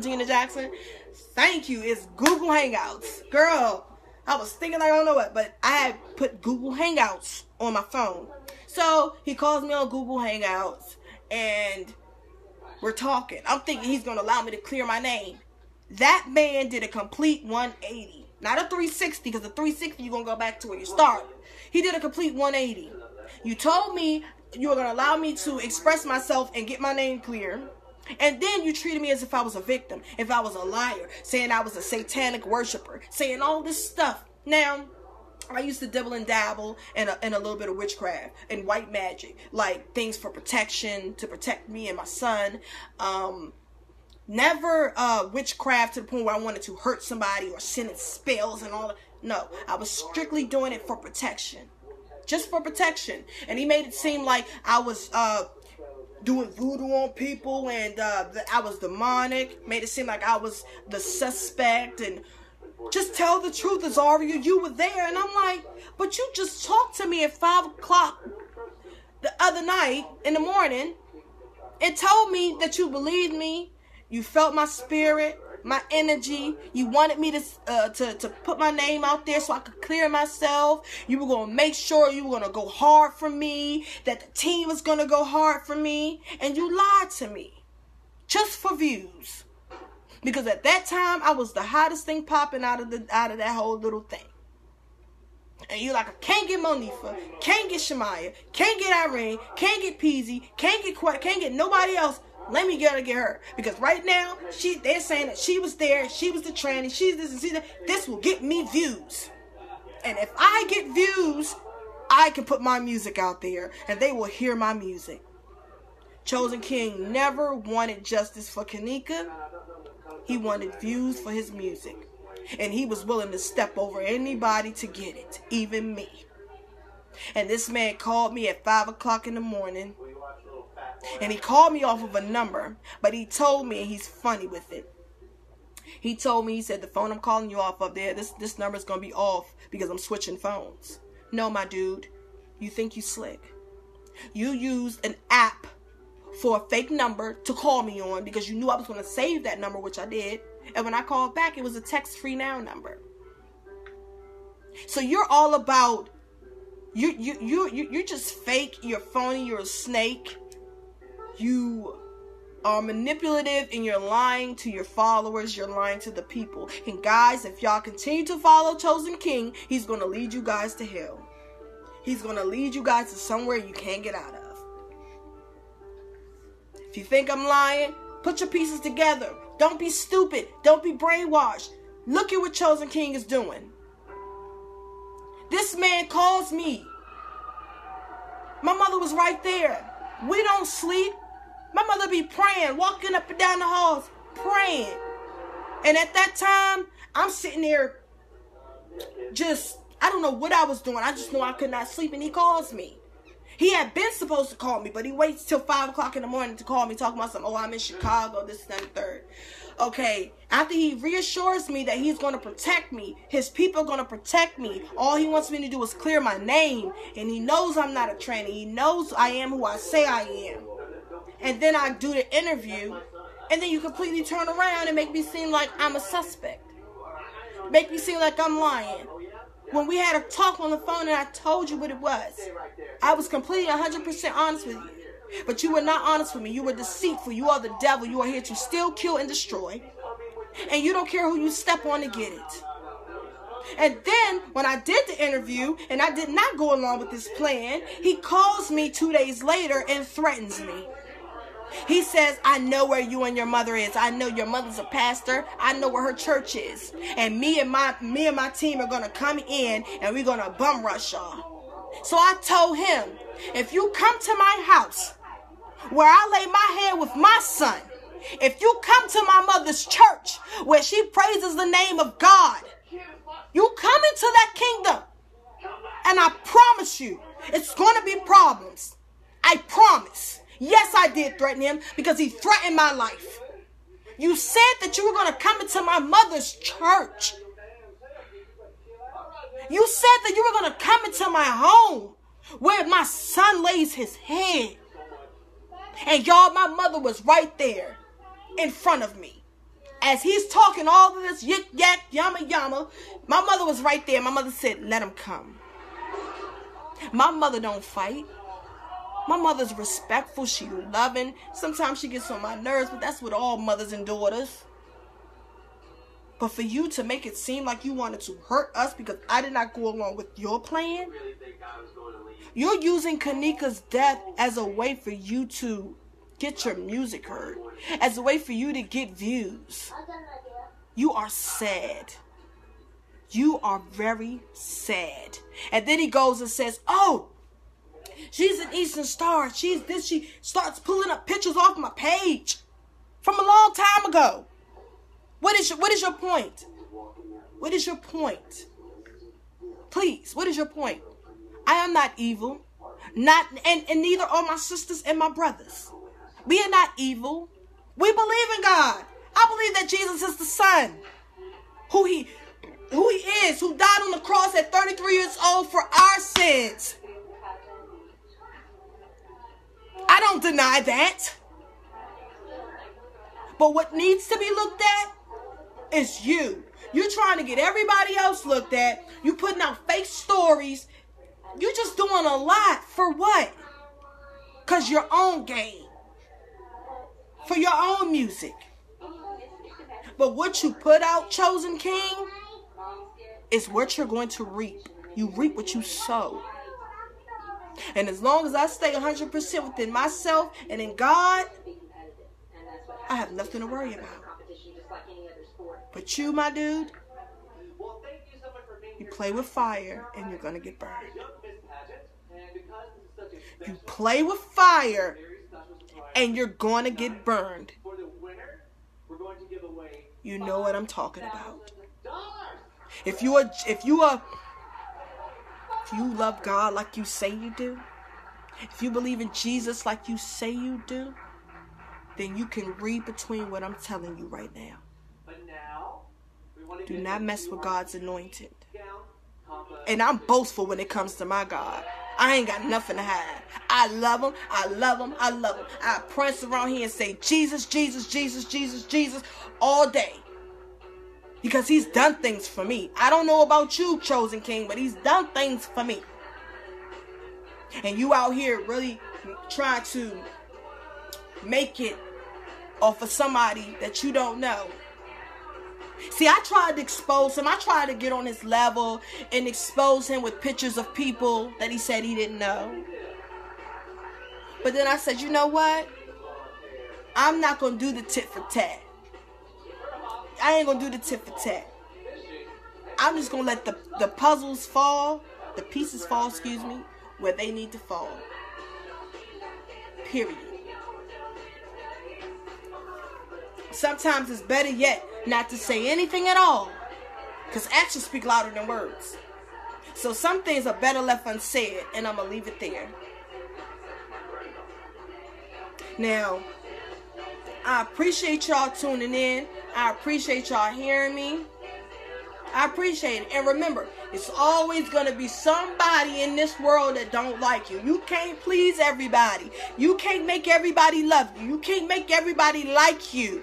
Thank you. It's Google Hangouts. Girl, I was thinking I don't know what, but I had put Google Hangouts on my phone. So he calls me on Google Hangouts and we're talking. I'm thinking he's going to allow me to clear my name. That man did a complete 180. Not a 360, because the 360 you're going to go back to where you started. He did a complete 180. You told me you were going to allow me to express myself and get my name clear. And then you treated me as if I was a victim, if I was a liar, saying I was a satanic worshiper, saying all this stuff. Now, I used to dibble and dabble in a little bit of witchcraft and white magic, like things for protection, to protect me and my son. Never witchcraft to the point where I wanted to hurt somebody or send spells and all that. No, I was strictly doing it for protection. Just for protection. And he made it seem like I was doing voodoo on people and I was demonic. Made it seem like I was the suspect. And just tell the truth, Azaria, you were there. And I'm like, but you just talked to me at 5 o'clock the other night in the morning and told me that you believed me. You felt my spirit, my energy. You wanted me to put my name out there so I could clear myself. You were going to make sure you were going to go hard for me, that the team was going to go hard for me, and you lied to me just for views. Because at that time, I was the hottest thing popping out of that whole little thing. And you like, I can't get Monifa, can't get Shemaya, can't get Irene, can't get Peasy, can't get nobody else. Let me get her. Because right now, they're saying that she was there, she was the tranny, she's this and she's that. This will get me views. And if I get views, I can put my music out there and they will hear my music. Chosen King never wanted justice for Keneka. He wanted views for his music. And he was willing to step over anybody to get it, even me. And this man called me at 5 o'clock in the morning. And he called me off of a number, but he told me, and he's funny with it. He told me, he said, the phone I'm calling you off of there, this number is going to be off because I'm switching phones. No, my dude, you think you slick. You used an app for a fake number to call me on because you knew I was going to save that number, which I did. And when I called back, it was a text-free now number. So you're all about, you're just fake, you're phony, you're a snake. You are manipulative and you're lying to your followers. You're lying to the people. And guys, if y'all continue to follow Chosen King, he's going to lead you guys to hell. He's going to lead you guys to somewhere you can't get out of. If you think I'm lying, put your pieces together. Don't be stupid. Don't be brainwashed. Look at what Chosen King is doing. This man calls me. My mother was right there. We don't sleep. My mother be praying, walking up and down the halls, praying. And at that time, I'm sitting there just, I don't know what I was doing. I just know I could not sleep, and he calls me. He had been supposed to call me, but he waits till 5 o'clock in the morning to call me, talking about something. Oh, I'm in Chicago, this, and the third. Okay, after he reassures me that he's going to protect me, his people are going to protect me, all he wants me to do is clear my name, and he knows I'm not a tranny. He knows I am who I say I am. And then I do the interview, and then you completely turn around and make me seem like I'm a suspect. Make me seem like I'm lying. When we had a talk on the phone and I told you what it was, I was completely 100% honest with you. But you were not honest with me. You were deceitful. You are the devil. You are here to steal, kill, and destroy. And you don't care who you step on to get it. And then, when I did the interview, and I did not go along with this plan, he calls me 2 days later and threatens me. He says, I know where you and your mother is. I know your mother's a pastor. I know where her church is. And me and my team are going to come in and we're going to bum rush y'all. So I told him, if you come to my house where I lay my head with my son, if you come to my mother's church where she praises the name of God, you come into that kingdom. And I promise you, it's going to be problems. I promise. Yes, I did threaten him because he threatened my life. You said that you were going to come into my mother's church. You said that you were going to come into my home where my son lays his head. And y'all, my mother was right there in front of me. As he's talking all of this yik yak, yama yama, my mother was right there. My mother said, let him come. My mother don't fight. My mother's respectful. She loving. Sometimes she gets on my nerves, but that's with all mothers and daughters. But for you to make it seem like you wanted to hurt us because I did not go along with your plan, you're using Keneka's death as a way for you to get your music heard, as a way for you to get views. You are sad. You are very sad. And then he goes and says, oh, she's an Eastern Star. She's this. She starts pulling up pictures off my page from a long time ago. What is your point? What is your point? Please, what is your point? I am not evil. And neither are my sisters and my brothers. We are not evil. We believe in God. I believe that Jesus is the Son. Who he is, who died on the cross at 33 years old for our sins. I don't deny that. But what needs to be looked at is you. You're trying to get everybody else looked at. You putting out fake stories. You're just doing a lot. For what? Because your own gain. For your own music. But what you put out, Chosen King, is what you're going to reap. You reap what you sow. And as long as I stay 100% within myself and in God, I have nothing to worry about. But you, my dude, you play with fire and you're going to get burned. You play with fire and you're going to get burned. You know what I'm talking about. If you love God like you say you do, if you believe in Jesus like you say you do, then you can read between what I'm telling you right now. Do not mess with God's anointed. And I'm boastful when it comes to my God. I ain't got nothing to hide. I love him. I love him. I love him. I prance around here and say Jesus, Jesus, Jesus, Jesus, Jesus all day. Because he's done things for me. I don't know about you, Chosen King, but he's done things for me. And you out here really trying to make it off of somebody that you don't know. See, I tried to expose him. I tried to get on his level and expose him with pictures of people that he said he didn't know. But then I said, you know what? I'm not going to do the tit for tat. I ain't going to do the tit for tat. I'm just going to let the puzzles fall, the pieces fall, where they need to fall. Period. Sometimes it's better yet not to say anything at all, because actions speak louder than words. So some things are better left unsaid, and I'm going to leave it there. Now, I appreciate y'all tuning in. I appreciate y'all hearing me. I appreciate it. And remember, it's always going to be somebody in this world that don't like you. You can't please everybody. You can't make everybody love you. You can't make everybody like you.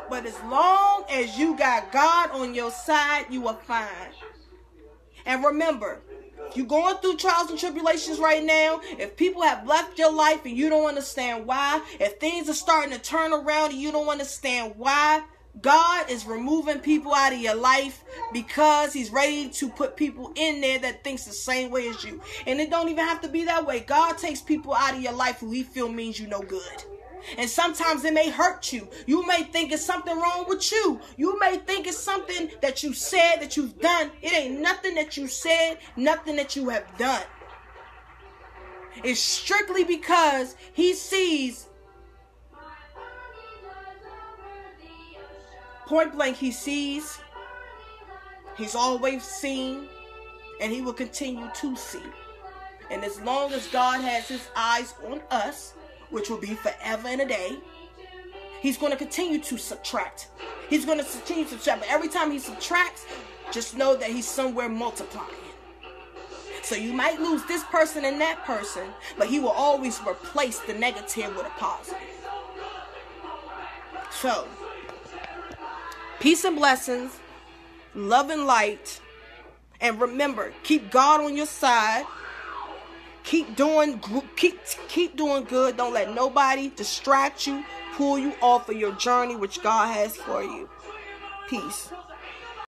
But as long as you got God on your side, you are fine. And remember, if you're going through trials and tribulations right now, if people have left your life and you don't understand why, if things are starting to turn around and you don't understand why, God is removing people out of your life because he's ready to put people in there that thinks the same way as you. And it don't even have to be that way. God takes people out of your life who he feel means you no good. And sometimes it may hurt you. You may think it's something wrong with you. You may think it's something that you said, that you've done. It ain't nothing that you said, nothing that you have done. It's strictly because he sees, point blank, he sees, he's always seen, and he will continue to see. And as long as God has his eyes on us, which will be forever and a day, he's going to continue to subtract. He's going to continue to subtract. But every time he subtracts, just know that he's somewhere multiplying. So you might lose this person and that person, but he will always replace the negative with a positive. So, peace and blessings, love and light, and remember, keep God on your side. Keep doing good. Don't let nobody distract you, pull you off of your journey which God has for you. Peace.